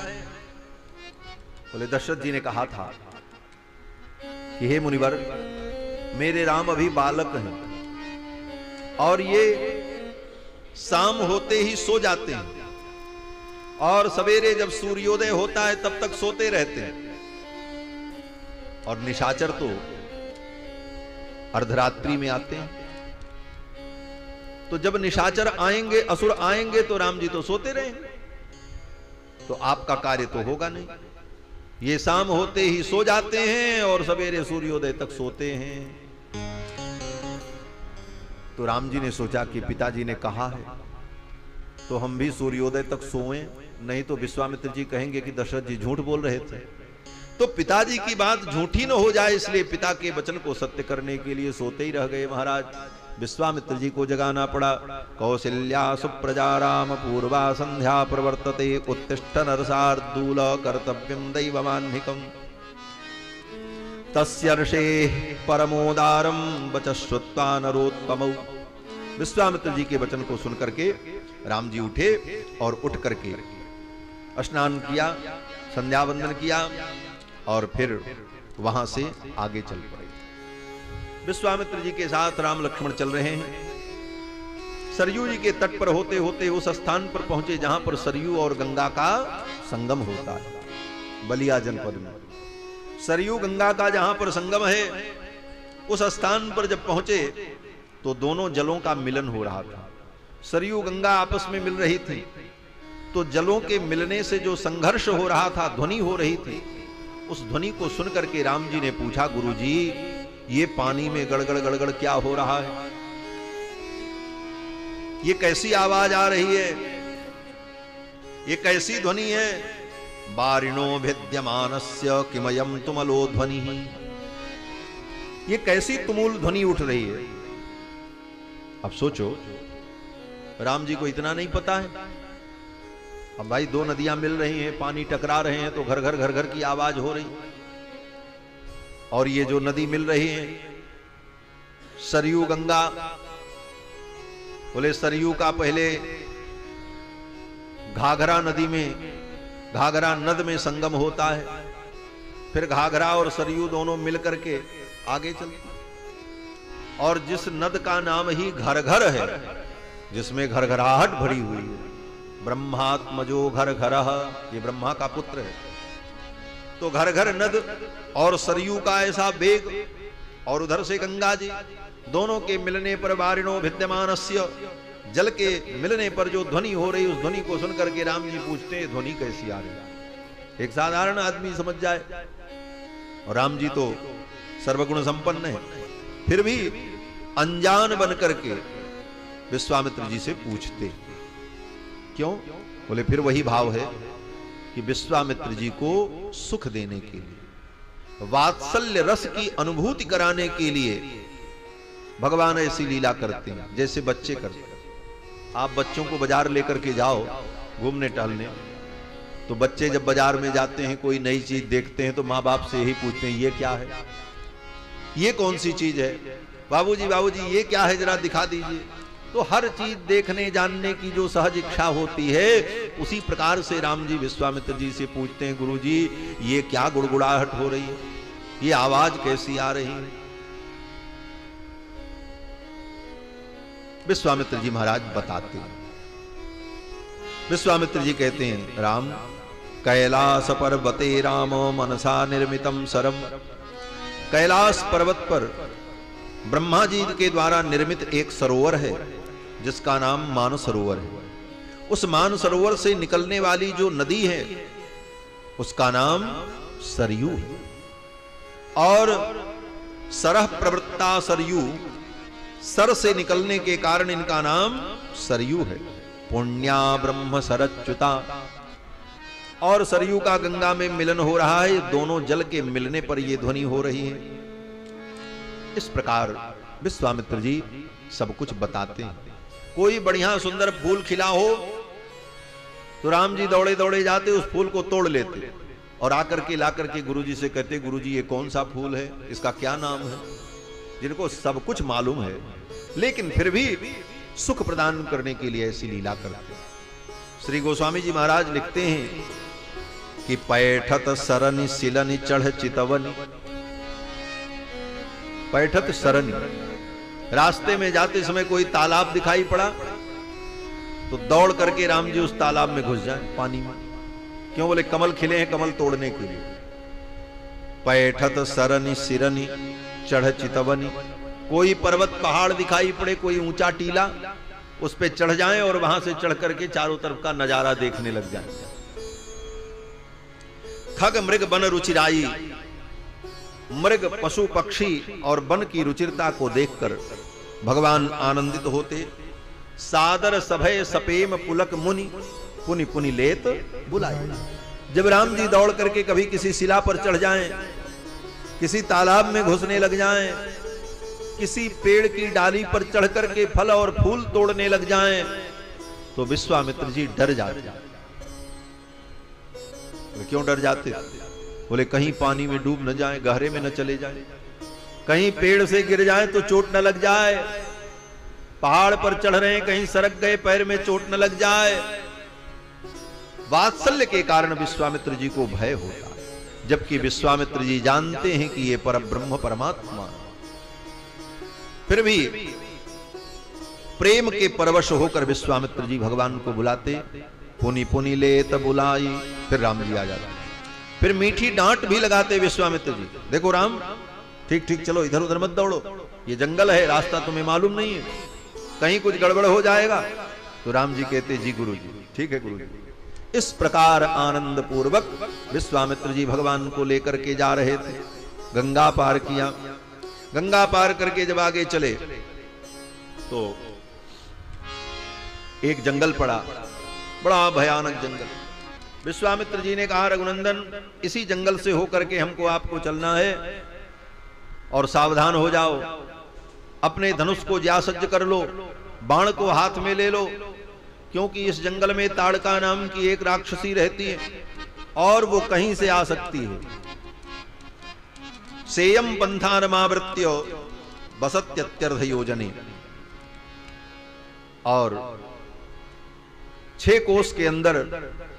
बोले दशरथ जी ने कहा था कि हे मुनिवर, मेरे राम अभी बालक हैं और ये शाम होते ही सो जाते हैं, और सवेरे जब सूर्योदय होता है तब तक सोते रहते हैं। और निशाचर तो अर्धरात्रि में आते हैं। तो जब निशाचर आएंगे, असुर आएंगे, तो राम जी तो सोते रहेंगे, तो आपका कार्य तो होगा नहीं। ये शाम होते ही सो जाते हैं और सवेरे सूर्योदय तक सोते हैं। तो राम जी ने सोचा कि पिताजी ने कहा है तो हम भी सूर्योदय तक सोएं, नहीं तो विश्वामित्र जी कहेंगे कि दशरथ जी झूठ बोल रहे थे। तो पिताजी की बात झूठी न हो जाए, इसलिए पिता के वचन को सत्य करने के लिए सोते ही रह गए। महाराज विश्वामित्र जी को जगाना पड़ा। कौसल्या सुप्रजा राम पूर्वा संध्या प्रवर्तते, उत्तिष्ठ नरसार्दूल कर्तव्यम दैवमान्निकम। तस्यर्षे परमोदारम वचश्रुत्वा नरोत्तमौ। विश्वामित्र जी के वचन को सुनकर के राम जी उठे और उठ करके स्नान किया, संध्या वंदन किया और फिर वहां से आगे चल पड़े। विश्वामित्र जी के साथ राम लक्ष्मण चल रहे हैं। सरयू जी के तट पर होते होते उस स्थान पर पहुंचे जहां पर सरयू और गंगा का संगम होता है, बलिया जनपद में। सरयू गंगा का जहां पर संगम है, उस स्थान पर जब पहुंचे तो दोनों जलों का मिलन हो रहा था। सरयू गंगा आपस में मिल रही थी, तो जलों के मिलने से जो संघर्ष हो रहा था, ध्वनि हो रही थी, उस ध्वनि को सुनकर के राम जी ने पूछा, गुरुजी ये पानी में गड़गड़ गड़गड़ क्या हो रहा है? ये कैसी आवाज आ रही है? ये कैसी ध्वनि है? बारिणो भिद्यमानस्य किमयम तुमलो ध्वनि। ये कैसी तुमुल ध्वनि उठ रही है? अब सोचो, राम जी को इतना नहीं पता है। अब भाई दो नदियां मिल रही हैं, पानी टकरा रहे हैं, तो घर घर घर घर की आवाज हो रही। और ये जो नदी मिल रही है सरयू गंगा, बोले सरयू का पहले घाघरा नदी में, घाघरा नद में संगम होता है, फिर घाघरा और सरयू दोनों मिलकर के आगे चलते। और जिस नद का नाम ही घर घर है, जिसमें घरघराहट भरी हुई है, ब्रह्मात्मजो घर घर, ये ब्रह्मा का पुत्र है। तो घर घर नद और सरयू का ऐसा वेग, और उधर से गंगा जी, दोनों के मिलने पर वारिणो भिद्यमानस्य, जल के मिलने पर जो ध्वनि हो रही, उस ध्वनि को सुनकर के राम जी पूछते हैं ध्वनि कैसी आ रही। एक साधारण आदमी समझ जाए, और राम जी तो सर्वगुण संपन्न है, फिर भी अनजान बन करके विश्वामित्र जी से पूछते। क्यों? बोले फिर वही भाव है कि विश्वामित्र जी को सुख देने के लिए, वात्सल्य रस की अनुभूति कराने के लिए भगवान ऐसी लीला करते हैं जैसे बच्चे करते हैं। आप बच्चों को बाजार लेकर के जाओ घूमने टहलने, तो बच्चे जब बाजार में जाते हैं कोई नई चीज देखते हैं तो माँ बाप से यही पूछते हैं ये क्या है, ये कौन सी चीज है, बाबूजी बाबूजी ये क्या है जरा दिखा दीजिए। तो हर चीज देखने जानने की जो सहज इच्छा होती है, उसी प्रकार से राम जी विश्वामित्र जी से पूछते हैं गुरुजी ये क्या गुड़गुड़ाहट हो रही है, ये आवाज कैसी आ रही है। विश्वामित्र जी महाराज बताते हैं। विश्वामित्र जी कहते हैं राम कैलास पर्वते राम मनसा निर्मितम सरम, कैलाश पर्वत पर ब्रह्मा जी के द्वारा निर्मित एक सरोवर है जिसका नाम मानसरोवर है। उस मानसरोवर से निकलने वाली जो नदी है उसका नाम सरयू है, और सरह प्रवृत्ता सरयू, सर से निकलने के कारण इनका नाम सरयू है। पुण्या ब्रह्म सरच्युता, और सरयू का गंगा में मिलन हो रहा है, दोनों जल के मिलने पर यह ध्वनि हो रही है। इस प्रकार विश्वामित्र जी सब कुछ बताते हैं। कोई बढ़िया सुंदर फूल खिला हो तो राम जी दौड़े दौड़े जाते, उस फूल को तोड़ लेते और आकर के लाकर के गुरुजी से कहते गुरुजी ये कौन सा फूल है, इसका क्या नाम है। जिनको सब कुछ मालूम है लेकिन फिर भी सुख प्रदान करने के लिए ऐसी लीला करते। श्री गोस्वामी जी महाराज लिखते हैं कि पैठत सरनि सिलनि चढ़ चितवनी, पैठत सरनि, रास्ते में जाते समय कोई तालाब दिखाई पड़ा तो दौड़ करके राम जी उस तालाब में घुस जाए पानी में। क्यों? बोले कमल खिले हैं कमल तोड़ने के लिए। पैठत सरनि सिरनि चढ़ चितवनी, कोई पर्वत पहाड़ दिखाई पड़े, कोई ऊंचा टीला, उस पे चढ़ जाएं और वहां से चढ़ करके चारों तरफ का नजारा देखने लग जाएं। खग मृग वन रुचिराई, मृग पशु पक्षी और वन की रुचिरता को देखकर भगवान आनंदित होते। सादर सभय सपेम पुलक मुनि, पुनि पुनि लेत बुलाई। जब राम जी दौड़ करके कभी किसी शिला पर चढ़ जाएं, किसी तालाब में घुसने लग जाएं, किसी पेड़ की डाली पर चढ़ करके फल और फूल तोड़ने लग जाएं, तो विश्वामित्र जी डर जाते। क्यों डर जाते? बोले कहीं पानी में डूब न जाए, गहरे में न चले जाए, कहीं पेड़ से गिर जाए तो चोट न लग जाए, पहाड़ पर चढ़ रहे हैं कहीं सरक गए पैर में चोट न लग जाए। वात्सल्य के कारण विश्वामित्र जी को भय होता, जबकि विश्वामित्र जी जानते हैं कि ये परब्रह्म परमात्मा। फिर भी प्रेम के परवश होकर विश्वामित्र जी भगवान को बुलाते, पुनि पुनि लेत बुलाई। फिर राम जी आ जाते, फिर मीठी डांट भी लगाते विश्वामित्र जी, देखो राम ठीक ठीक चलो, इधर उधर मत दौड़ो, ये जंगल है, रास्ता तुम्हें मालूम नहीं है, कहीं कुछ गड़बड़ हो जाएगा। तो राम जी कहते जी गुरु जी ठीक है गुरु जी। इस प्रकार आनंद पूर्वक विश्वामित्र जी भगवान को लेकर के जा रहे थे। गंगा पार किया, गंगा पार करके जब आगे चले तो एक जंगल पड़ा, बड़ा भयानक जंगल। विश्वामित्र जी ने कहा रघुनंदन इसी जंगल से होकर के हमको आपको चलना है, और सावधान हो जाओ, अपने धनुष को ज्यासज्ज कर लो, बाण को हाथ में ले लो, क्योंकि इस जंगल में ताड़का नाम की एक राक्षसी रहती है और वो कहीं से आ सकती है। सेयम पंथानमावृत्य बसत्यत्यर्ध योजने, और 6 कोस के अंदर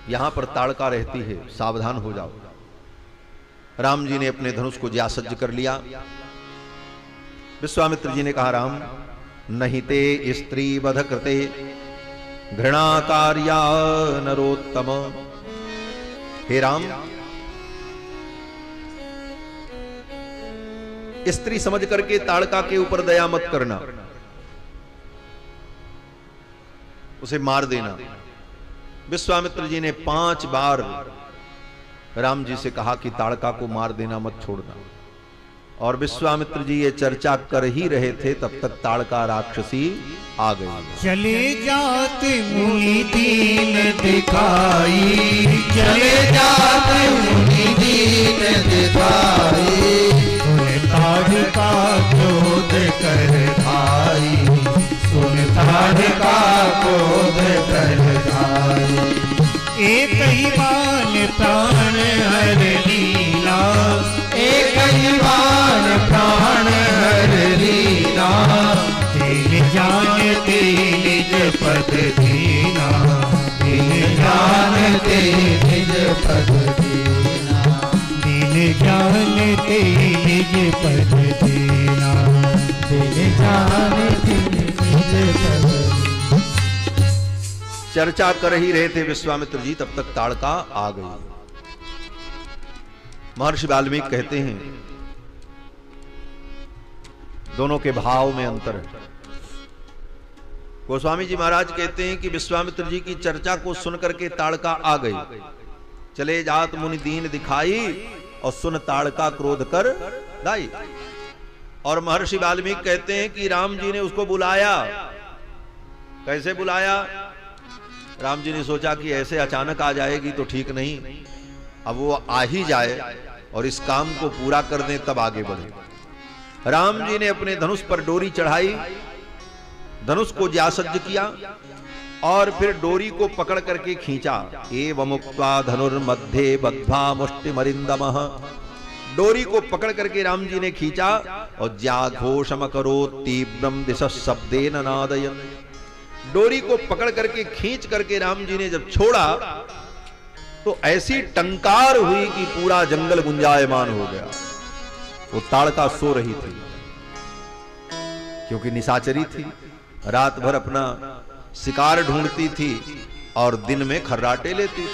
यहां पर ताड़का रहती है, सावधान हो जाओ। राम जी ने अपने धनुष को ज्यासज्ज कर लिया। विश्वामित्र जी ने कहा राम नहीं ते स्त्री वध कृते घृणा कार्या नरोत्तम। हे राम स्त्री समझ करके ताड़का के ऊपर दया मत करना, उसे मार देना। विश्वामित्र जी ने 5 बार राम जी से कहा कि ताड़का को मार देना, मत छोड़ना। और विश्वामित्र जी ये चर्चा कर ही रहे थे, तब तक ताड़का राक्षसी आ गई। चले जाते मुनि दीन दिखाई, चले जाते मुनि दीन दिखाई, सुन ताड़का क्रोध कर भाई, सुन ताड़का क्रोध कर भाई। एक ही बाण प्राण हर लीला, एक ही बाण प्राण हर लीला, दिल जानते निज पद दीना, दिल जानते निज पद दीना, दिल जानते निज पद दीना, दिल जानते निज पद। चर्चा कर ही रहे थे विश्वामित्र जी, तब तक ताड़का आ गई। महर्षि वाल्मीकि कहते हैं दोनों के भाव में अंतर है। गोस्वामी जी महाराज कहते हैं कि विश्वामित्र जी की चर्चा को सुनकर के ताड़का आ गई। चले जात मुनि दीन दिखाई, और सुन ताड़का क्रोध कर दाई। और महर्षि वाल्मीकि कहते हैं कि राम जी ने उसको बुलाया। कैसे बुलाया? राम जी ने सोचा कि ऐसे अचानक आ जाएगी तो ठीक नहीं, अब वो आ ही जाए और इस काम को पूरा कर दें तब आगे बढ़े। राम जी ने अपने धनुष पर डोरी चढ़ाई, धनुष को ज्यासज्ज किया और फिर डोरी को पकड़ करके खींचा। एवं उक्त्वा धनुर्मध्ये बद्ध्वा मुष्टिमरिन्दमः। डोरी को पकड़ करके राम जी ने खींचा और ज्याघोषमकरोत् तीव्रं दिशः शब्देन नादयन्। डोरी को पकड़ करके खींच करके राम जी ने जब छोड़ा तो ऐसी टंकार हुई कि पूरा जंगल गुंजायमान हो गया। वो ताड़का सो रही थी क्योंकि निशाचरी थी, रात भर अपना शिकार ढूंढती थी और दिन में खर्राटे लेती,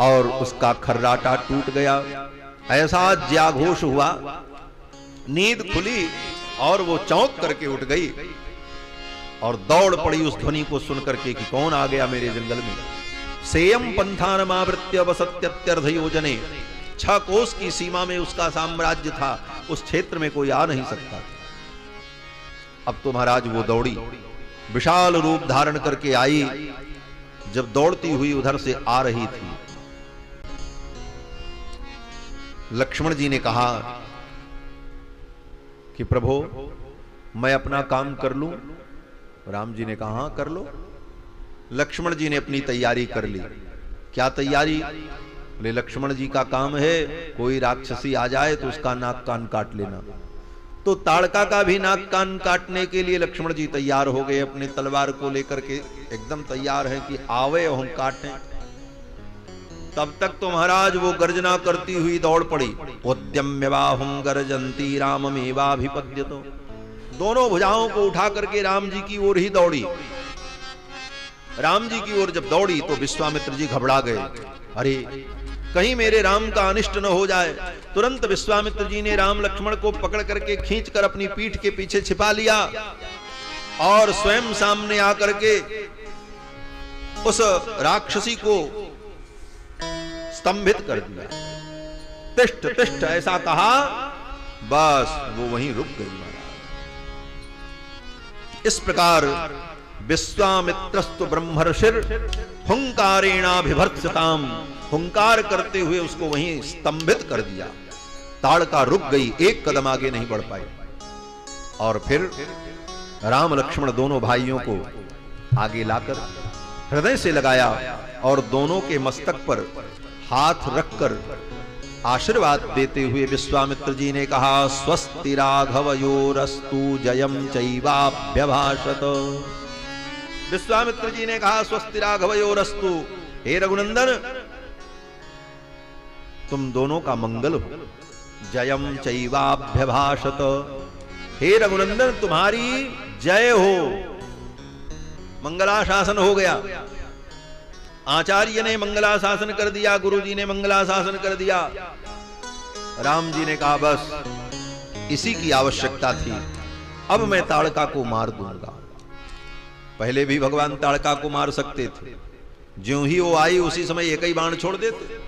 और उसका खर्राटा टूट गया। ऐसा ज्याघोष हुआ, नींद खुली और वो चौंक करके उठ गई और दौड़ पड़ी उस ध्वनि को सुन करके कि कौन आ गया मेरे जंगल में। सेयम पंथानमावृत्य वसत्यत्यर्ध योजने। 6 कोस की सीमा में उसका साम्राज्य था, उस क्षेत्र में कोई आ नहीं सकता। अब तो महाराज वो दौड़ी, विशाल रूप धारण करके आई। जब दौड़ती हुई उधर से आ रही थी, लक्ष्मण जी ने कहा कि प्रभु मैं अपना काम कर लूं। राम जी ने कहा हाँ कर लो। लक्ष्मण जी ने अपनी तैयारी कर ली। क्या तैयारी? बोले लक्ष्मण जी का काम है कोई राक्षसी आ जाए तो उसका नाक कान काट लेना। तो ताड़का का भी नाक कान काटने के लिए लक्ष्मण जी तैयार हो गए, अपने तलवार को लेकर के एकदम तैयार है कि आवे हम काटें। तब तक तो महाराज वो गर्जना करती हुई दौड़ पड़ी। उद्यम्यवाहुं गर्जन्ती राममेवाभिपद्यतो। दोनों भुजाओं को उठा करके राम जी की ओर ही दौड़ी। राम जी की ओर जब दौड़ी तो विश्वामित्र जी घबरा गए, अरे कहीं मेरे राम का अनिष्ट न हो जाए। तुरंत विश्वामित्र जी ने राम लक्ष्मण को पकड़ करके खींचकर अपनी पीठ के पीछे छिपा लिया और स्वयं सामने आकर के उस राक्षसी को स्तंभित कर दिया। तिष्ठ तिष्ठ ऐसा कहा, बस वो वहीं रुक गई। इस प्रकार विश्वामित्रस्तु ब्रह्मर्षिर हुंकारेणाभिभर्त्सताम। हुंकार करते हुए उसको वहीं स्तंभित कर दिया। ताड़का रुक गई, एक कदम आगे नहीं बढ़ पाई। और फिर राम लक्ष्मण दोनों भाइयों को आगे लाकर हृदय से लगाया और दोनों के मस्तक पर हाथ रखकर आशीर्वाद देते हुए विश्वामित्र जी ने कहा, स्वस्ति राघवयोरस्तु जयम चैवाभ्यभाषत। विश्वामित्र जी ने कहा, स्वस्ति राघवयोरस्तु, हे रघुनंदन तुम दोनों का मंगल हो। जयम चैवाभ्यभाषत, हे रघुनंदन तुम्हारी जय हो। मंगलाशासन हो गया। आचार्य ने मंगलाशासन कर दिया, गुरु जी ने मंगलाशासन कर दिया। राम जी ने कहा बस इसी की आवश्यकता थी। अब मैं ताड़का को मार दूंगा। पहले भी भगवान ताड़का को मार सकते थे, ज्यों ही वो आई उसी समय एक ही बाण छोड़ देते,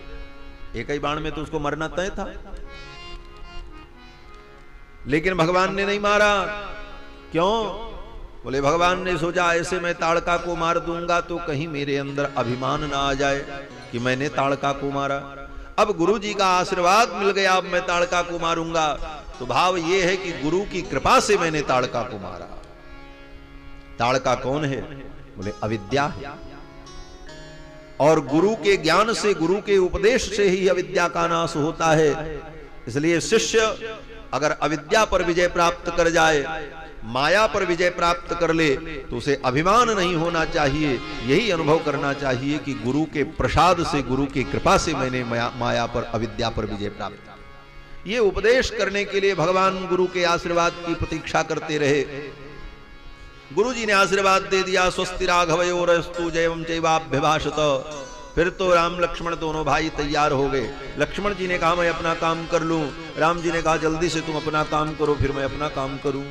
एक ही बाण में तो उसको मरना तय था। लेकिन भगवान ने नहीं मारा। क्यों? बोले भगवान ने सोचा ऐसे मैं ताड़का को मार दूंगा तो कहीं मेरे अंदर अभिमान ना आ जाए कि मैंने ताड़का को मारा। अब गुरु जी का आशीर्वाद मिल गया, अब मैं ताड़का को मारूंगा। तो भाव ये है कि गुरु की कृपा से मैंने ताड़का को मारा। ताड़का कौन है? बोले अविद्या है। और गुरु के ज्ञान से, गुरु के उपदेश से ही अविद्या का नाश होता है। इसलिए शिष्य अगर अविद्या पर विजय प्राप्त कर जाए, माया पर विजय प्राप्त कर ले, तो उसे अभिमान नहीं होना चाहिए। यही अनुभव करना चाहिए कि गुरु के प्रसाद से, गुरु की कृपा से मैंने माया पर, अविद्या पर विजय प्राप्त किया। ये उपदेश करने के लिए भगवान गुरु के आशीर्वाद की प्रतीक्षा करते रहे। गुरु जी ने आशीर्वाद दे दिया, स्वस्ति राघवयोरस्तु जयम चैवाभ्यभाषत। फिर तो राम लक्ष्मण दोनों भाई तैयार हो गए। लक्ष्मण जी ने कहा मैं अपना काम कर लूं, राम जी ने कहा जल्दी से तुम अपना काम करो फिर मैं अपना काम करूं।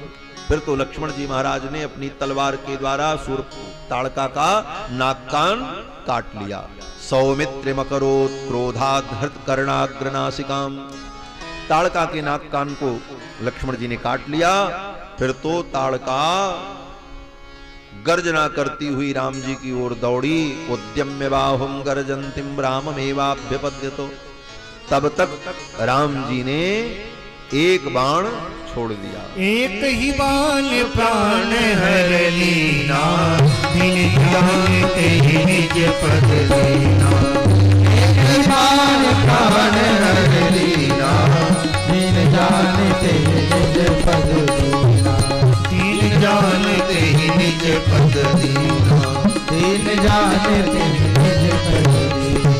फिर तो लक्ष्मण जी महाराज ने अपनी तलवार के द्वारा सूर ताड़का का नाक कान काट लिया। सौमित्र मकरोत् क्रोधात् हृत कर्णाग्रनासिकाम। ताड़का के नाक कान को लक्ष्मण जी ने काट लिया। फिर तो ताड़का गर्जना करती हुई राम जी की ओर दौड़ी। उद्यम्य बाहुम गर्जन्तिम राममेवाभ्यपद्यतो। तब तक राम जी ने एक बाण छोड़ दिया। एक ही बाण प्राण हर लीना, बिन जानते निज पद दीना। एक ही बाण प्राण हर लीना, बिन जानते निज पद दीना। बिन जानते निज पद दीना, बिन जानते निज पद दीना।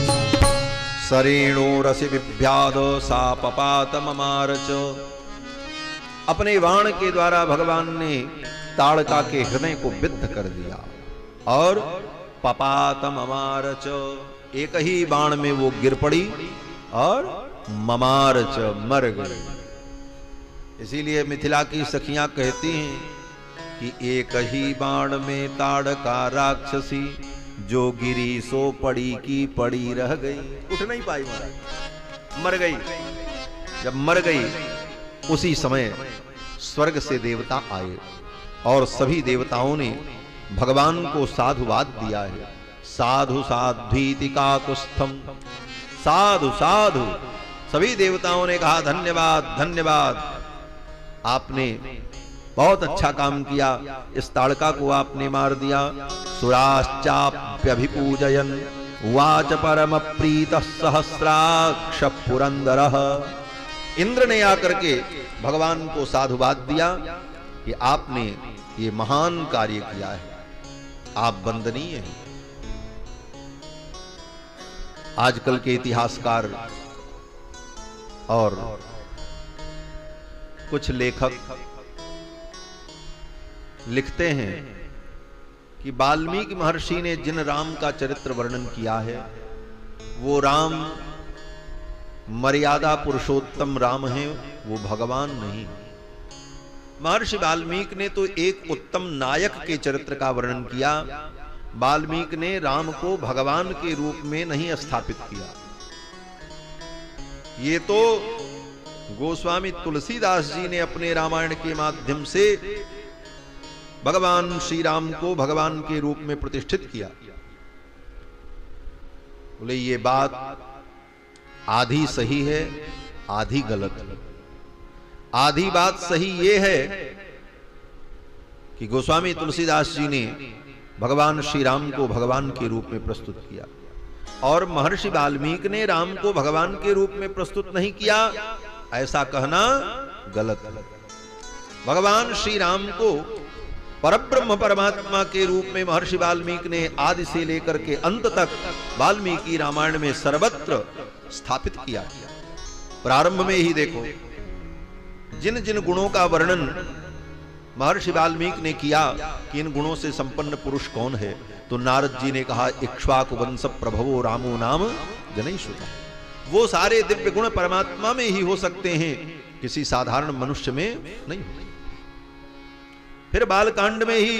सरेणो रसि विभ्याद सापपात ममारच। अपने बाण के द्वारा भगवान ने ताड़का के हृदय को विद्ध कर दिया और पपात ममारच, एक ही बाण में वो गिर पड़ी और ममारच मर गई। इसीलिए मिथिला की सखियां कहती हैं कि एक ही बाण में ताड़का राक्षसी, जो गिरी सो पड़ी की पड़ी रह गई। उठ नहीं पाई महाराज, मर गई। जब मर गई उसी समय स्वर्ग से देवता आए और सभी देवताओं ने भगवान को साधुवाद दिया है। साधु साध्वीति काकुत्स्थम, साधु साधु। सभी देवताओं ने कहा धन्यवाद धन्यवाद, आपने बहुत अच्छा काम किया। इस ताड़का को आपने मार दिया। सुराश्चाप्यभिपूजयन् उवाच परम प्रीतः सहस्राक्ष पुरंदरः। इंद्र ने आकर के भगवान को साधुवाद दिया कि आपने ये महान कार्य किया है, आप वंदनीय हैं। आजकल के इतिहासकार और कुछ लेखक लिखते हैं कि वाल्मीकि महर्षि ने जिन राम का चरित्र वर्णन किया है वो राम मर्यादा पुरुषोत्तम राम है, वो भगवान नहीं। महर्षि वाल्मीकि ने तो एक उत्तम नायक के चरित्र का वर्णन किया। वाल्मीकि ने राम को भगवान के रूप में नहीं स्थापित किया। ये तो गोस्वामी तुलसीदास जी ने अपने रामायण के माध्यम से भगवान श्री राम को भगवान के रूप में प्रतिष्ठित किया। बोले ये बात आधी सही है आधी गलत है। आधी बात सही ये है कि गोस्वामी तुलसीदास जी ने भगवान श्री राम को भगवान के रूप में प्रस्तुत किया और महर्षि वाल्मीकि ने राम को भगवान के रूप में प्रस्तुत नहीं किया, ऐसा कहना गलत है। भगवान श्री राम को परब्रह्म परमात्मा के रूप में महर्षि वाल्मीकि ने आदि से लेकर के अंत तक वाल्मीकि रामायण में सर्वत्र स्थापित किया। प्रारंभ में ही देखो जिन जिन गुणों का वर्णन महर्षि वाल्मीकि ने किया कि इन गुणों से संपन्न पुरुष कौन है, तो नारद जी ने कहा इक्ष्वाकु वंश प्रभवो रामो नाम जनैः सुतः। वो सारे दिव्य गुण परमात्मा में ही हो सकते हैं किसी साधारण मनुष्य में नहीं होती। फिर बालकांड में ही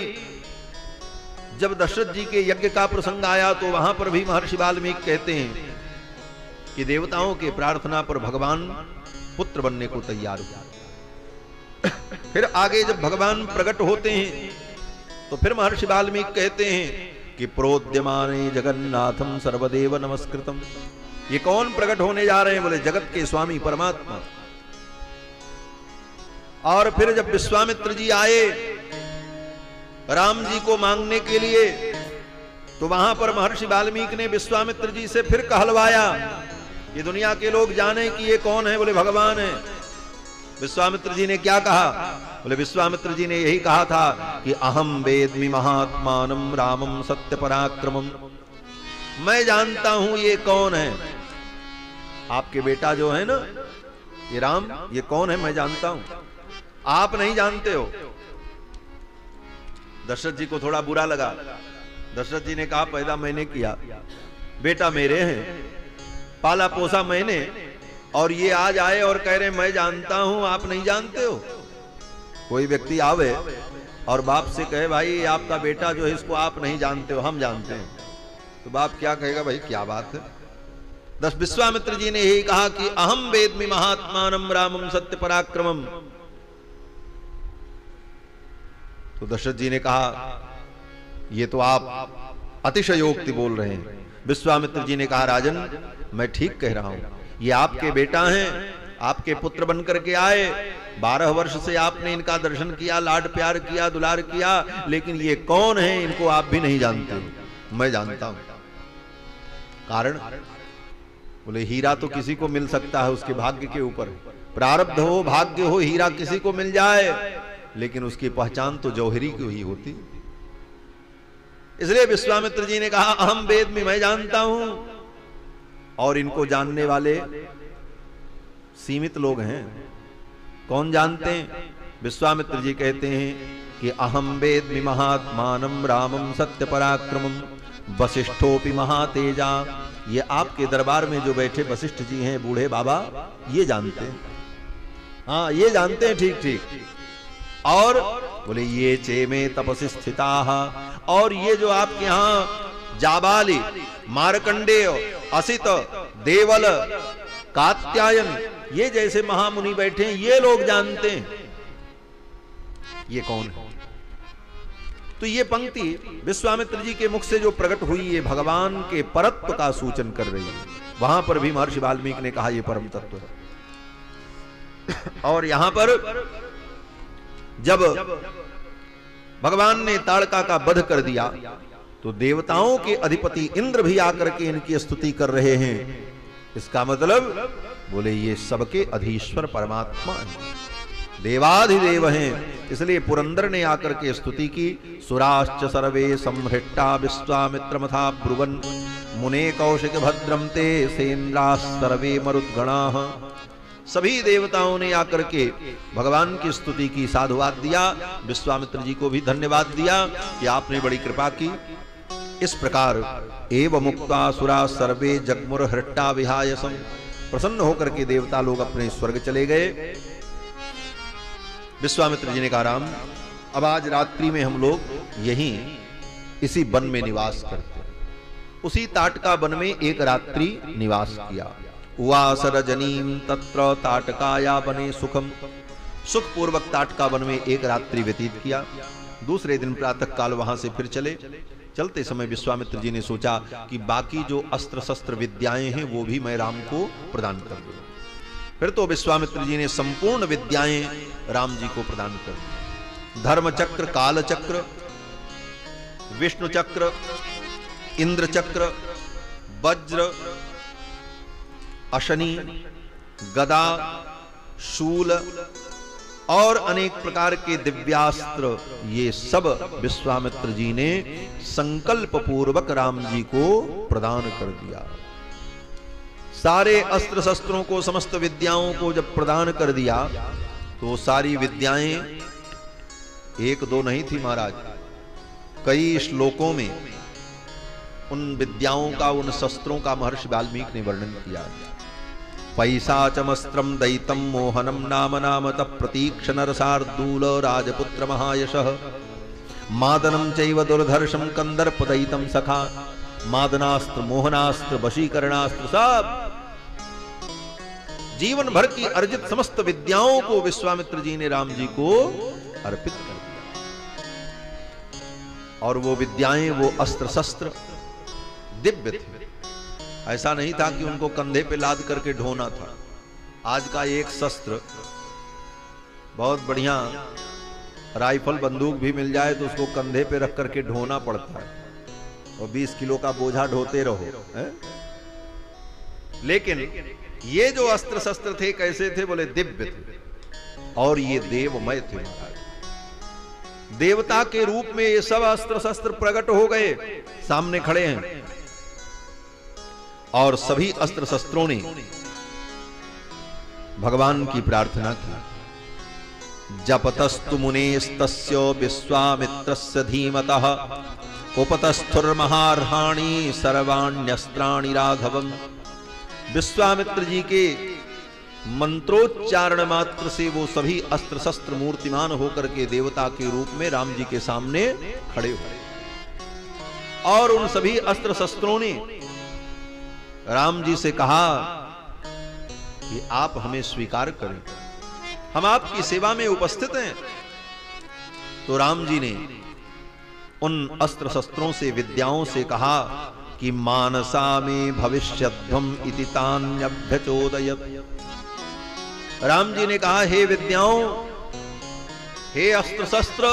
जब दशरथ जी के यज्ञ का प्रसंग आया तो वहां पर भी महर्षि वाल्मीकि कहते हैं कि देवताओं के प्रार्थना पर भगवान पुत्र बनने को तैयार हुआ। फिर आगे जब भगवान प्रकट होते हैं तो फिर महर्षि वाल्मीकि कहते हैं कि प्रोद्यमाने जगन्नाथम सर्वदेव नमस्कृतम। ये कौन प्रकट होने जा रहे हैं? बोले जगत के स्वामी परमात्मा। और फिर जब विश्वामित्र जी आए राम जी को मांगने के लिए तो वहां पर महर्षि वाल्मीकि ने विश्वामित्र जी से फिर कहलवाया, ये दुनिया के लोग जाने कि ये कौन है। बोले भगवान है। विश्वामित्र जी ने क्या कहा? बोले विश्वामित्र जी ने यही कहा था कि अहम वेद्मि महात्मानम रामम सत्य पराक्रमम। मैं जानता हूं ये कौन है। आपके बेटा जो है ना ये राम, ये कौन है मैं जानता हूं, आप नहीं जानते हो। दशरथ जी को थोड़ा बुरा लगा। दशरथ जी ने कहा पैदा मैंने किया, बेटा मेरे हैं, पाला पोसा मैंने, और ये आज आए और कह रहे मैं जानता हूं आप नहीं जानते हो। कोई व्यक्ति आवे और बाप से कहे भाई आपका बेटा जो है इसको आप नहीं जानते हो, हम जानते हैं, तो बाप क्या कहेगा? भाई क्या बात है। विश्वामित्र जी ने यही कहा कि अहम वेद्मि महात्मानम रामम सत्य पराक्रमम। तो दशरथ जी ने कहा ये तो आप अतिशयोक्ति बोल रहे हैं। विश्वामित्र जी ने कहा राजन मैं ठीक कह रहा हूं, ये आपके बेटा हैं, आपके पुत्र बनकर के आए, 12 वर्ष से आपने इनका दर्शन किया, लाड प्यार किया, दुलार किया, लेकिन ये कौन है इनको आप भी नहीं जानते, मैं जानता हूं। कारण? बोले हीरा तो किसी को मिल सकता है, उसके भाग्य के ऊपर प्रारब्ध हो, भाग्य हो, हीरा किसी को मिल जाए, लेकिन उसकी पहचान तो जौहरी की ही होती। इसलिए विश्वामित्र जी ने कहा अहम वेद्मि, मैं जानता हूं, और इनको जानने वाले सीमित लोग हैं। कौन जानते हैं? विश्वामित्र जी कहते हैं कि अहम वेद्मि महात्मानम रामम सत्य पराक्रमम वशिष्ठोपि महातेजा। ये आपके दरबार में जो बैठे वशिष्ठ जी हैं, बूढ़े बाबा, ये जानते हैं, हाँ ये जानते हैं ठीक ठीक। और बोले ये चेमे तपसि स्थिता, और ये जो आपके यहां जाबाली, मार्कंडेय, असित, देवल, कात्यायन, ये जैसे महामुनि बैठे हैं, ये लोग जानते हैं ये कौन है। तो ये पंक्ति विश्वामित्र जी के मुख से जो प्रकट हुई, ये भगवान के परत्व का सूचन कर रही है। वहां पर भी महर्षि वाल्मीकि ने कहा ये परम तत्व है। और यहां पर जब भगवान ने ताड़का का वध कर दिया तो देवताओं के अधिपति इंद्र भी आकर के इनकी स्तुति कर रहे हैं। इसका मतलब बोले ये सबके अधीश्वर परमात्मा है, देवाधिदेव हैं। इसलिए पुरंदर ने आकर के स्तुति की, सुराश्च सर्वे संहृष्टा विश्वामित्रमथा ब्रुवन् मुने कौशिक भद्रम ते सेन्द्राः सर्वे मरुद्गणाः। सभी देवताओं ने आकर के भगवान की स्तुति की, साधुवाद दिया, विश्वामित्र जी को भी धन्यवाद दिया कि आपने बड़ी कृपा की। इस प्रकार एव मुक्ता सुरा सर्वे जगमुर हृट्टा विहायसम। प्रसन्न होकर के देवता लोग अपने स्वर्ग चले गए। विश्वामित्र जी ने कहा राम, अब आज रात्रि में हम लोग यहीं इसी वन में निवास करते हैं। उसी ताटका वन में एक रात्रि निवास किया। उवास रजनीम तत्र ताटकाया बने सुखम। सुख पूर्वक ताटका वन में एक रात्रि व्यतीत किया। दूसरे दिन प्रातः काल वहां से फिर चले। चलते समय विश्वामित्र जी ने सोचा कि बाकी जो अस्त्र शस्त्र विद्याएं हैं वो भी मैं राम को प्रदान कर दूं। फिर तो विश्वामित्र जी ने संपूर्ण विद्याएं राम जी को प्रदान कर दी। धर्म चक्र, काल चक्र, विष्णु चक्र, इंद्र चक्र, वज्र, अशनी, गदा, शूल और अनेक प्रकार के दिव्यास्त्र, ये सब विश्वामित्र जी ने संकल्प पूर्वक राम जी को प्रदान कर दिया। सारे अस्त्र शस्त्रों को, समस्त विद्याओं को जब प्रदान कर दिया तो सारी विद्याएं एक दो नहीं थी महाराज, कई श्लोकों में उन विद्याओं का, उन शस्त्रों का महर्षि वाल्मीकि ने वर्णन किया। पैशाचमस्त्रम दयितम मोहनम नाम नामत प्रतीक्ष नरसार्दूल राजपुत्र महायशः मादनम चैव दुर्धर्षम कंदर्पदयितम सखा मादनास्त्र मोहनास्त्र वशीकरणास्त्र सब जीवन भर की अर्जित समस्त विद्याओं को विश्वामित्र जी ने राम जी को अर्पित कर दिया। और वो विद्याएं, वो अस्त्र शस्त्र दिव्य थे। ऐसा नहीं था कि उनको कंधे पे लाद करके ढोना था। आज का एक शस्त्र बहुत बढ़िया राइफल बंदूक भी मिल जाए तो उसको कंधे पे रख करके ढोना पड़ता है और 20 किलो का बोझा ढोते रहो है? लेकिन ये जो अस्त्र शस्त्र थे कैसे थे? बोले दिव्य थे और ये देवमय थे महाराज। देवता के रूप में ये सब अस्त्र शस्त्र प्रकट हो गए, सामने खड़े हैं। और सभी अस्त्र शस्त्रों ने भगवान की प्रार्थना की। जपतस्तु मुनेस्तस्य विश्वामित्रस्य धीमतः उपतस्थुर्महार्हाणि सर्वाण्यस्त्राणि राघवम्। विश्वामित्र जी के मंत्रोच्चारण मात्र से वो सभी अस्त्र शस्त्र मूर्तिमान होकर के देवता के रूप में राम जी के सामने खड़े हुए। और उन सभी अस्त्र शस्त्रों ने राम जी से कहा कि आप हमें स्वीकार करें, हम आपकी सेवा में उपस्थित हैं। तो राम जी ने उन अस्त्र शस्त्रों से, विद्याओं से कहा कि मानसा में भविष्यध्वम इति तान्यभ्यचोदयत्। राम जी ने कहा, हे विद्याओं, हे अस्त्र शस्त्र,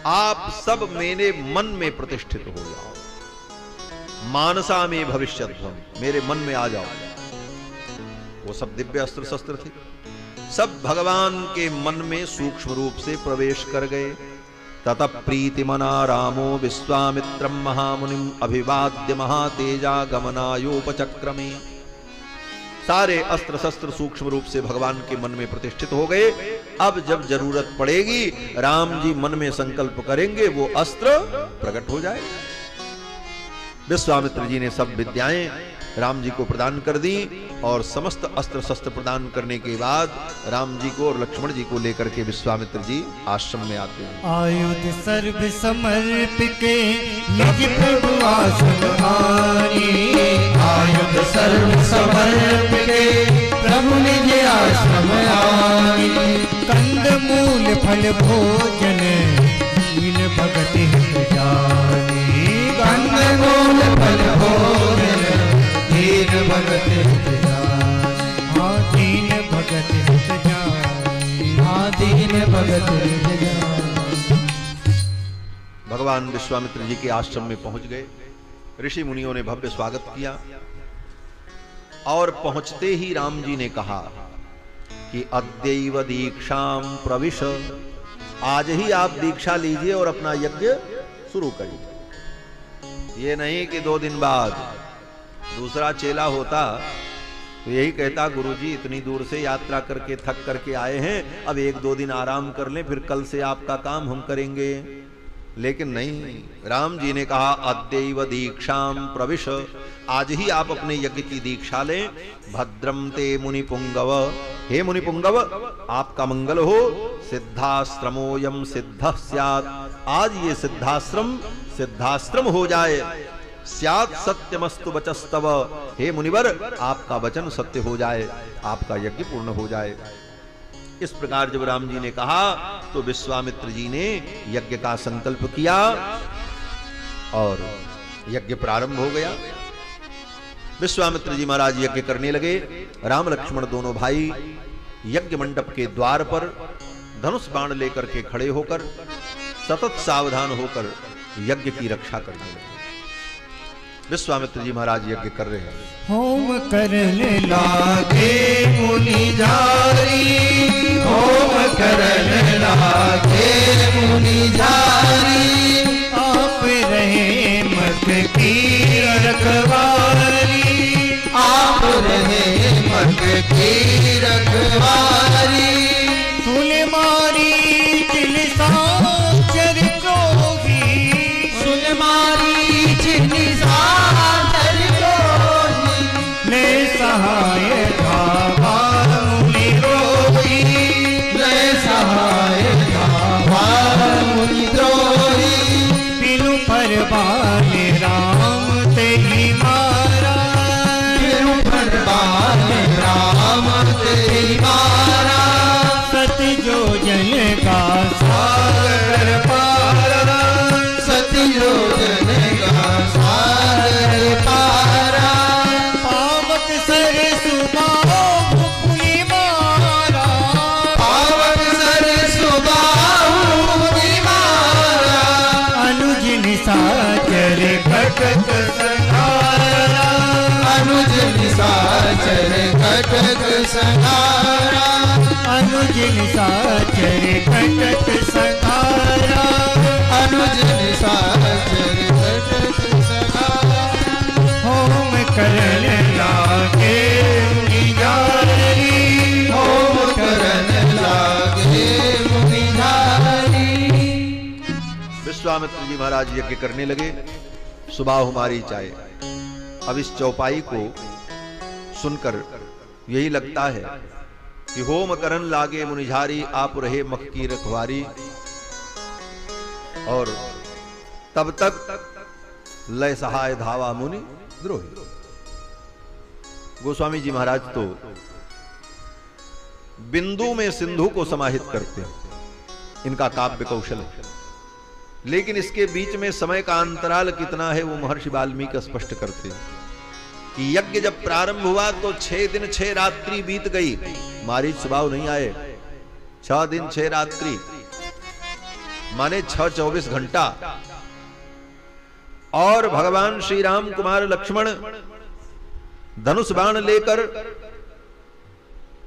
आप सब मेरे मन में प्रतिष्ठित हो जाओ। मानसा में भविष्यध्वम, मेरे मन में आ जाओ। वो सब दिव्य अस्त्र शस्त्र थे, सब भगवान के मन में सूक्ष्म रूप से प्रवेश कर गए। ततः प्रीतिमना रामो विश्वामित्रम महामुनिम अभिवाद्य महातेजा गमनायोपचक्रमे। सारे अस्त्र शस्त्र सूक्ष्म रूप से भगवान के मन में प्रतिष्ठित हो गए। अब जब जरूरत पड़ेगी, राम जी मन में संकल्प करेंगे, वो अस्त्र प्रकट हो जाए। विश्वामित्र जी ने सब विद्याएं राम जी को प्रदान कर दी और समस्त अस्त्र शस्त्र प्रदान करने के बाद राम जी को और लक्ष्मण जी को लेकर के विश्वामित्र जी आश्रम में आते हैं। आयुध सर्व समर्पिके निज प्रभु आश्रम आनी। आयुध सर्व समर्पिके प्रभु निज आश्रम आनी। कंद मूल फल भोजन दीन भगत हित जानी। कंद मूल फल भोजन दीन भगत हित जानी। हाँ दीन भगत हित जानी। हाँ दीन भगत हित जानी। भगवान विश्वामित्र जी के आश्रम में पहुंच गए। ऋषि मुनियों ने भव्य स्वागत किया और पहुंचते ही राम जी ने कहा कि अद्यैव दीक्षाम प्रविश, आज ही आप दीक्षा लीजिए और अपना यज्ञ शुरू करिए। ये नहीं कि 2 दिन बाद दूसरा चेला होता तो यही कहता, गुरुजी इतनी दूर से यात्रा करके थक करके आए हैं, अब 1-2 दिन आराम कर लें, फिर कल से आपका काम हम करेंगे। लेकिन नहीं, राम जी ने कहा अद्यैव दीक्षाम प्रविश, आज ही आप अपने यज्ञ की दीक्षा लें। भद्रम ते मुनि पुंगव, हे मुनि पुंगव, आपका मंगल हो। सिद्धाश्रमोयम सिद्ध स्यात्, आज ये सिद्धाश्रम हो जाए। स्यात् सत्यमस्तु वचस्तव, हे मुनिवर, आपका वचन सत्य हो जाए, आपका यज्ञ पूर्ण हो जाए। इस प्रकार जब राम जी ने कहा तो विश्वामित्र जी ने यज्ञ का संकल्प किया और यज्ञ प्रारंभ हो गया। विश्वामित्र जी महाराज यज्ञ करने लगे। राम लक्ष्मण दोनों भाई यज्ञ मंडप के द्वार पर धनुष बाण लेकर के खड़े होकर सतत सावधान होकर यज्ञ की रक्षा करने लगे। विश्वामित्र जी महाराज यज्ञ कर रहे हैं। होम करने लागे मुनि झारी। होम करने लागे मुनि झारी। आप रहे मत की रखवारी। आप रहे मत की रखवारी। सुन मारी जिन साचर क्रोही। सुन मारी जिन साचर क्रोही। ले सहाय कटक संहारा, अनुज निशाचर कटक संहारा, अनुज निशाचर कटक संहारा, अनुज निशाचर कटक संहारा। होम करन लागे मुनिधारी, होम करन लागे मुनिधारी। विश्वामित्र जी महाराज यज्ञ करने लगे। सुबाहु मारीच आए। अब इस चौपाई को सुनकर यही लगता है कि होम करन लागे मुनिझारी, आप रहे मख की रखवारी। और तब तक लय सहाय धावा मुनि द्रोही। गोस्वामी जी महाराज तो बिंदु में सिंधु को समाहित करते हैं, इनका काव्य कौशल है। लेकिन इसके बीच में समय का अंतराल कितना है वो महर्षि वाल्मीकि स्पष्ट करते हैं कि यज्ञ जब प्रारंभ हुआ तो 6 दिन 6 रात्रि बीत गई, मारीच सुबाहु नहीं आए। 6 दिन 6 रात्रि माने 6 24 घंटा। और भगवान श्री राम कुमार लक्ष्मण धनुष बाण लेकर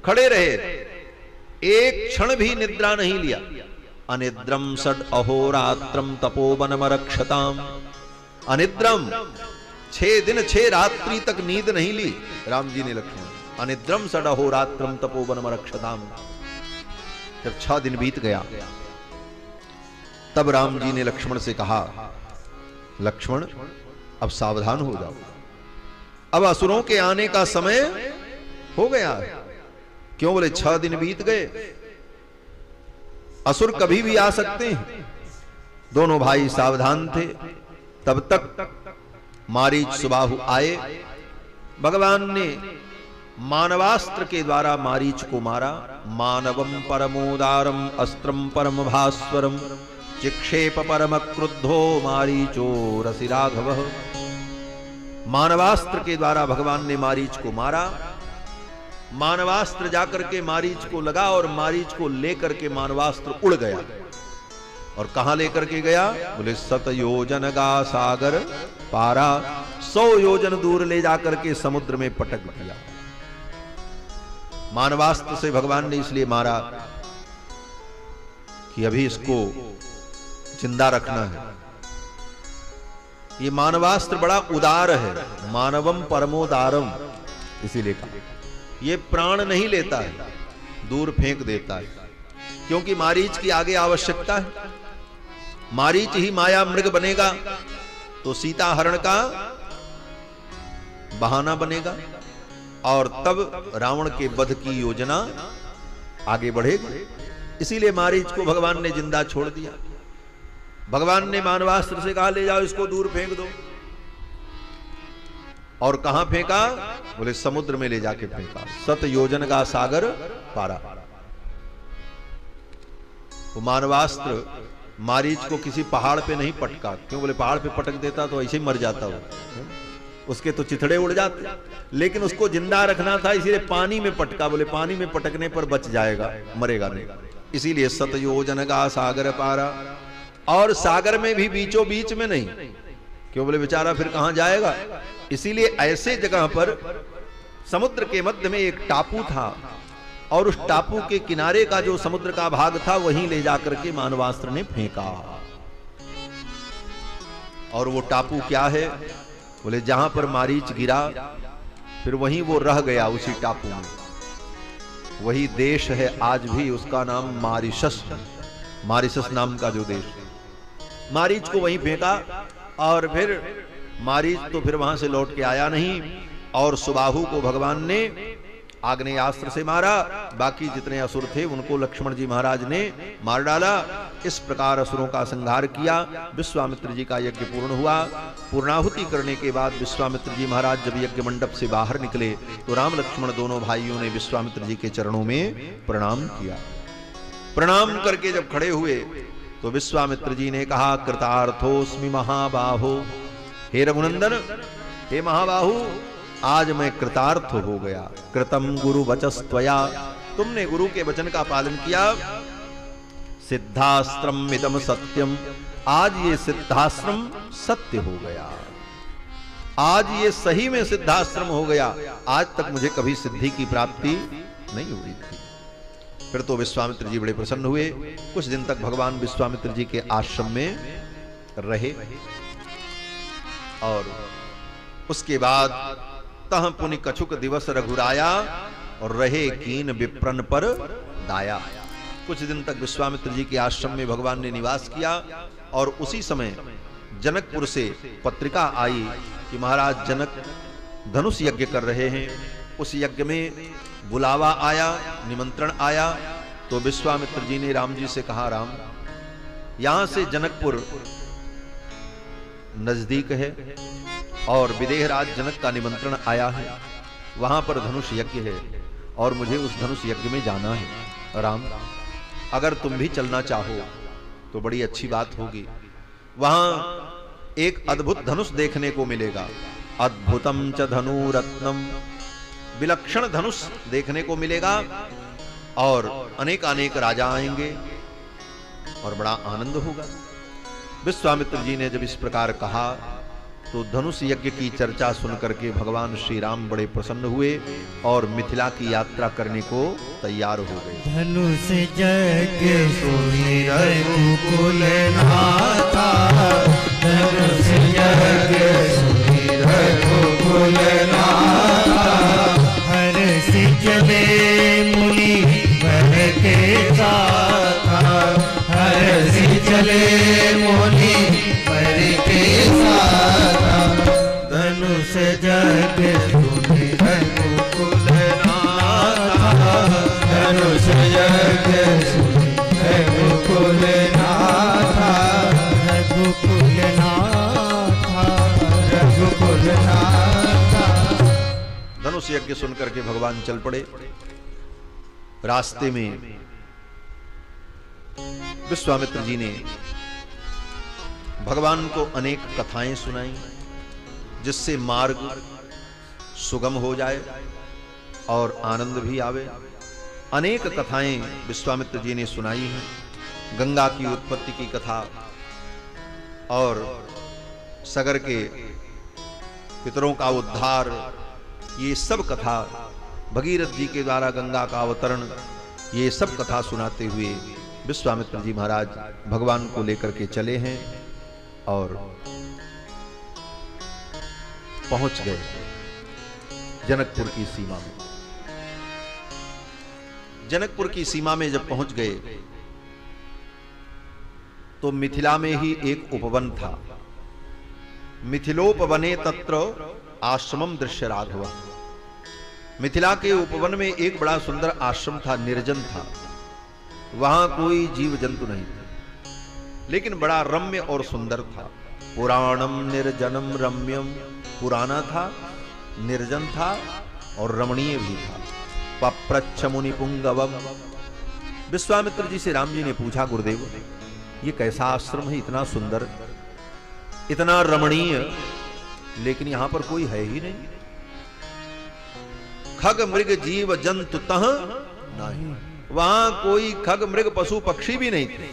खड़े रहे, एक क्षण भी निद्रा नहीं लिया। अनिद्रम षड अहोरात्रम तपोवनमरक्षताम। अनिद्रम 6 दिन 6 रात्रि तक नींद नहीं ली राम जी ने लक्ष्मण। अनिद्रम षड अहोरात्रम तपोवनमरक्षताम। जब 6 दिन बीत गया तब राम जी ने लक्ष्मण से कहा, लक्ष्मण अब सावधान हो जाओ, अब असुरों के आने का समय हो गया। क्यों? बोले 6 दिन बीत गए, असुर कभी भी आ सकते हैं। दोनों भाई सावधान थे। तब तक मारीच सुबाहु आए। भगवान ने मानवास्त्र के द्वारा मारीच को मारा। मानवम परमोदारम अस्त्रम परम भास्वरम चिक्षेप परम क्रुद्धो मारीचो रसि राघव। मानवास्त्र के द्वारा भगवान ने मारीच को मारा। मानवास्त्र जाकर के मारीच को लगा और मारीच को लेकर के मानवास्त्र उड़ गया। और कहां लेकर के गया? बोले 7 योजन गा सागर पारा। 100 योजन दूर ले जाकर के समुद्र में पटक दिया। मानवास्त्र से भगवान ने इसलिए मारा कि अभी इसको जिंदा रखना है। ये मानवास्त्र बड़ा उदार है, मानवम परमोदारम, इसीलिए कहा। ये प्राण नहीं लेता है, दूर फेंक देता है। क्योंकि मारीच की आगे आवश्यकता है। मारीच ही माया मृग बनेगा तो सीता हरण का बहाना बनेगा और तब रावण के वध की योजना आगे बढ़ेगी। इसीलिए मारीच को भगवान ने जिंदा छोड़ दिया। भगवान ने मानवास्त्र से कहा, ले जाओ इसको दूर फेंक दो। और कहां फेंका? बोले समुद्र में ले जाके फेंका। 7 योजन का सागर पारा। वो मानवास्त्र मारीच को किसी पहाड़ पे नहीं पटका। क्यों? बोले पहाड़ पे पटक देता तो ऐसे ही मर जाता वो, उसके तो चिथड़े उड़ जाते। लेकिन उसको जिंदा रखना था, इसीलिए पानी में पटका। बोले पानी में पटकने पर बच जाएगा, मरेगा नहीं। इसीलिए 7 योजन का सागर पारा। और सागर में भी बीचों बीच में नहीं। क्यों? बोले बेचारा फिर कहां जाएगा। इसीलिए ऐसे जगह पर समुद्र के मध्य में एक टापू था और उस टापू के किनारे का जो समुद्र का भाग था वहीं ले जाकर के मानवास्त्र ने फेंका। और वो टापू क्या है? बोले जहां पर मारीच गिरा फिर वहीं वो रह गया, उसी टापू में। वही देश है आज भी, उसका नाम मारिशस। मारिशस नाम का जो देश है, मारीच को वहीं फेंका। और फिर मारीच तो फिर वहां से लौट के आया नहीं। और सुबाहु को भगवान ने आग्नेयास्त्र से मारा। बाकी जितने असुर थे उनको लक्ष्मण जी महाराज ने मार डाला। इस प्रकार असुरों का संहार किया। विश्वामित्र जी का यज्ञ पूर्ण हुआ। पूर्णाहुति करने के बाद विश्वामित्र जी महाराज जब यज्ञ मंडप से बाहर निकले तो राम लक्ष्मण दोनों भाइयों ने विश्वामित्र जी के चरणों में प्रणाम किया। प्रणाम करके जब खड़े हुए तो विश्वामित्र जी ने कहा, कृतार्थोस्मि महाबाहो। हे रघुनंदन, हे महाबाहु, आज मैं कृतार्थ हो गया। कृतम गुरु वचस्त्वया, तुमने गुरु के वचन का पालन किया। सिद्धास्त्रम इदम सत्यम, आज ये सिद्धाश्रम सत्य हो गया। आज ये सही में सिद्धाश्रम हो गया। आज तक मुझे कभी सिद्धि की प्राप्ति नहीं हुई थी। फिर तो विश्वामित्र जी बड़े प्रसन्न हुए। कुछ दिन तक भगवान विश्वामित्र जी के आश्रम में रहे और उसके बाद तह पुनि कछुक दिवस रघुराया और रहे कीन विप्रन पर दाया। कुछ दिन तक विश्वामित्र जी के आश्रम में भगवान ने निवास किया और उसी समय जनकपुर से पत्रिका आई कि महाराज जनक धनुष यज्ञ कर रहे हैं। उस यज्ञ में बुलावा आया, निमंत्रण आया। तो विश्वामित्र जी ने राम जी से कहा, राम यहां से जनकपुर नजदीक है और विदेहराज जनक का निमंत्रण आया है, वहां पर धनुष यज्ञ है और मुझे उस धनुष यज्ञ में जाना है। राम अगर तुम भी चलना चाहो तो बड़ी अच्छी बात होगी। वहां एक अद्भुत धनुष देखने को मिलेगा। अद्भुतम च धनुरत्नम, विलक्षण धनुष देखने को मिलेगा और अनेक अनेक राजा आएंगे और बड़ा आनंद होगा। विश्वामित्र जी ने जब इस प्रकार कहा तो धनुष यज्ञ की चर्चा सुनकर के भगवान श्री राम बड़े प्रसन्न हुए और मिथिला की यात्रा करने को तैयार हो गए। धनुष यज्ञ सुनि रघुकुल नाथा, धनुष यज्ञ सुनि रघुकुल नाथा, हर्ष चले मुनि वर के साथा, हर्ष चले मुनि वर के साथा, धनुष यज्ञ सुनि रघुकुल नाथा, धनुष यज्ञ सुनि रघुकुल नाथा, रघुकुल नाथा, रघुकुल नाथा। धनुष यज्ञ सुनकर के भगवान चल पड़े। रास्ते में विश्वामित्र जी ने भगवान को अनेक कथाएं सुनाई जिससे मार्ग सुगम हो जाए और आनंद भी आवे। अनेक कथाएं विश्वामित्र जी ने सुनाई हैं। गंगा की उत्पत्ति की कथा और सगर के पितरों का उद्धार, ये सब कथा, भगीरथ जी के द्वारा गंगा का अवतरण, ये सब कथा सुनाते हुए विश्वामित्र जी महाराज भगवान को लेकर के चले हैं और पहुंच गए जनकपुर की सीमा में। जनकपुर की सीमा में जब पहुंच गए तो मिथिला में ही एक उपवन था। मिथिलोपवने तत्र आश्रमम दृश्य राघव। मिथिला के उपवन में एक बड़ा सुंदर आश्रम था, निर्जन था। वहां कोई जीव जंतु नहीं था, लेकिन बड़ा रम्य और सुंदर था। पुराणम निर्जनम रम्यम, पुराना था, निर्जन था और रमणीय भी था। पप्रच्छ मुनि पुंगवम। विश्वामित्र जी से राम जी ने पूछा, गुरुदेव ये कैसा आश्रम है, इतना सुंदर, इतना रमणीय, लेकिन यहां पर कोई है ही नहीं। खग मृग जीव जंतु तह नहीं, वहां कोई खग मृग पशु पक्षी भी नहीं थे,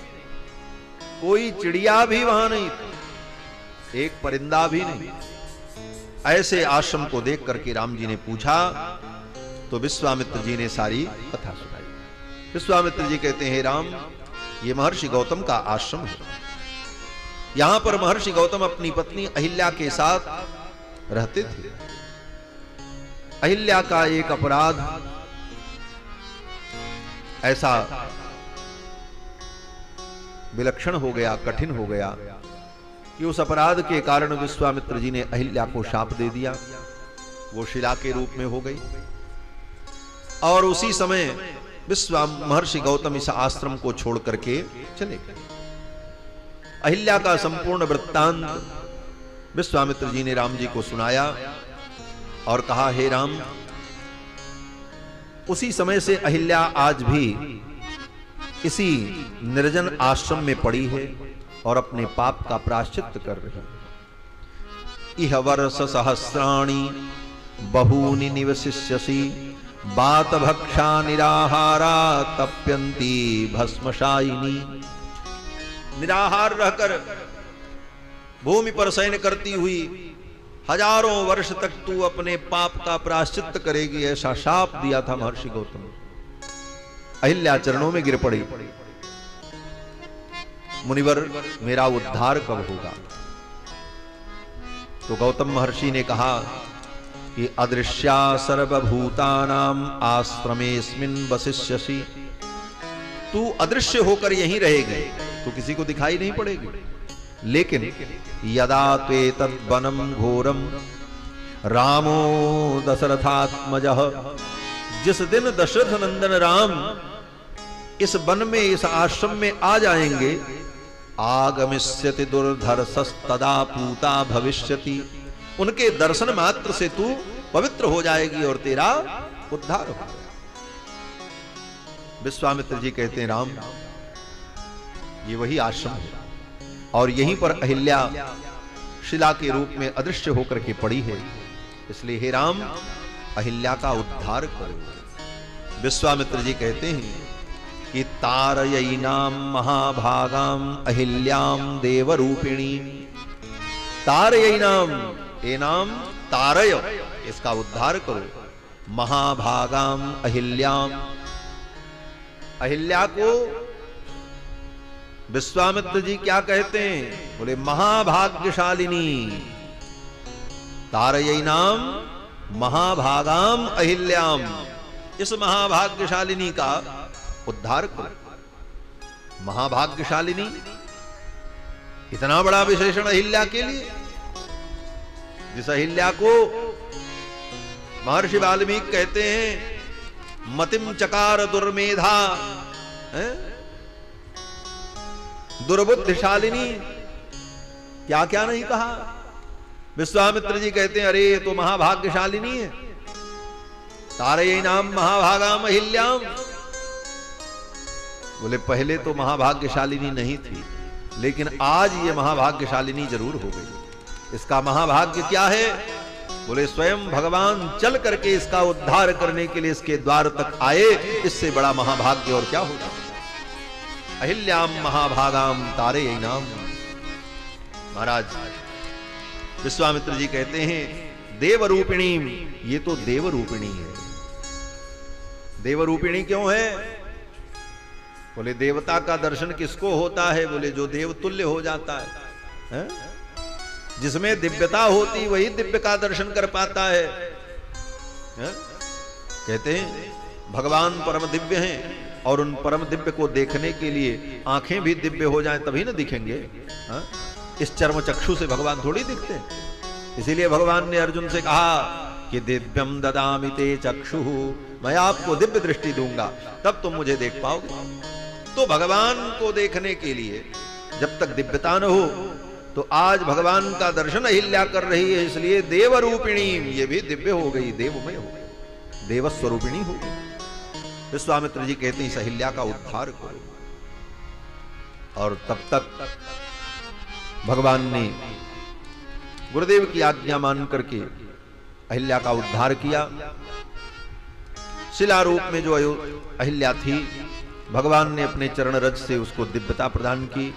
कोई चिड़िया भी वहां नहीं थी, एक परिंदा भी नहीं। ऐसे आश्रम को देख करके राम जी ने पूछा तो विश्वामित्र जी ने सारी कथा सुनाई। विश्वामित्र जी कहते हैं, राम ये महर्षि गौतम का आश्रम है। यहां पर महर्षि गौतम अपनी पत्नी अहिल्या के साथ रहते थे। अहिल्या का एक अपराध ऐसा विलक्षण हो गया, कठिन हो गया कि उस अपराध के कारण विश्वामित्र जी ने अहिल्या को शाप दे दिया। वो शिला के रूप में हो गई और उसी समय महर्षि गौतम इस आश्रम को छोड़ करके चले गए। अहिल्या का संपूर्ण वृत्तांत विश्वामित्र जी ने राम जी को सुनाया और कहा, हे राम, उसी समय से अहिल्या आज भी इसी निर्जन आश्रम में पड़ी है और अपने पाप का प्रायश्चित कर रही है। इह वर्ष सहस्राणि बहूनि निवसिष्यसि, बात भक्षा निराहारा तप्यन्ति भस्मशायिनी। निराहार रहकर भूमि पर शयन करती हुई हजारों वर्ष तक तू अपने पाप का प्रायश्चित करेगी, ऐसा शाप दिया था महर्षि गौतम। अहिल्या चरणों में गिर पड़ी, मुनिवर मेरा उद्धार कब होगा? तो गौतम महर्षि ने कहा कि अदृश्या सर्वभूतानाम आश्रमेस्मिन् वसिष्यसि। तू अदृश्य होकर यहीं रहेगी, तो किसी को दिखाई नहीं पड़ेगी। लेकिन यदा त्वेतद् वनम घोरम रामो दशरथात्मजः, जिस दिन दशरथ नंदन राम इस वन में, इस आश्रम में आ जाएंगे, आगमिष्यति दुर्धर्षस्तदा पूता भविष्यति, उनके दर्शन मात्र से तू पवित्र हो जाएगी और तेरा उद्धार होगा। विश्वामित्र जी कहते हैं राम, ये वही आश्रम है और यहीं पर अहिल्या शिला के रूप में अदृश्य होकर के पड़ी है, इसलिए हे राम अहिल्या का उद्धार करो। विश्वामित्र जी कहते हैं कि तारयिनाम महाभागाम अहिल्याम देवरूपिणी। तारयिनाम, ए नाम तारय, इसका उद्धार करो। महाभागाम अहिल्याम, अहिल्या को विश्वामित्र जी क्या कहते हैं? बोले महाभाग्यशालिनी। तारयिनाम महाभागाम अहिल्याम, इस महाभाग्यशालिनी का उद्धार करो। महाभाग्यशालिनी, इतना बड़ा विशेषण अहिल्या के लिए, जिस अहिल्या को महर्षि वाल्मीकि कहते हैं मतिम चकार दुर्मेधा, दुर्बुद्धिशालिनी, क्या क्या नहीं कहा। विश्वामित्र जी कहते हैं अरे ये तो महाभाग्यशालिनी है। तारयिनाम महाभागाम अहिल्याम, बोले पहले तो महाभाग्यशालिनी नहीं थी, लेकिन आज ये महाभाग्यशालिनी जरूर हो गई। इसका महाभाग्य क्या है? बोले स्वयं भगवान चल करके इसका उद्धार करने के लिए इसके द्वार तक आए, इससे बड़ा महाभाग्य और क्या होगा। अहिल्याम महाभागाम तारयिनाम। महाराज विश्वामित्र जी कहते हैं देवरूपिणी, ये तो देवरूपिणी है। देवरूपिणी क्यों है? बोले देवता का दर्शन किसको होता है? बोले जो देवतुल्य हो जाता है, जिसमें दिव्यता होती वही दिव्य का दर्शन कर पाता है। कहते हैं भगवान परम दिव्य हैं और उन परम दिव्य को देखने के लिए आंखें भी दिव्य हो जाएं तभी ना दिखेंगे। इस चर्म चक्षु से भगवान थोड़ी दिखते हैं। इसीलिए भगवान ने अर्जुन से कहा कि दिव्यम ददामि ते चक्षु, मैं आपको दिव्य दृष्टि दूंगा तब तुम मुझे देख पाओगे। तो भगवान को देखने के लिए जब तक दिव्यता न हो, तो आज भगवान का दर्शन अहिल्या कर रही है, इसलिए देवरूपिणी, ये भी दिव्य हो गई, देवमय हो गई, देवस्वरूपिणी हो गई। विश्वामित्र जी कहते हैं अहिल्या का उद्धार करो। और तब तक भगवान ने गुरुदेव की आज्ञा मान करके अहिल्या का उद्धार किया। शिला रूप में जो अहिल्या थी, भगवान ने अपने चरण रज से उसको दिव्यता प्रदान की।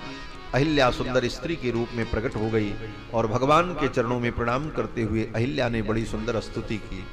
अहिल्या सुंदर स्त्री के रूप में प्रकट हो गई और भगवान के चरणों में प्रणाम करते हुए अहिल्या ने बड़ी सुंदर स्तुति की।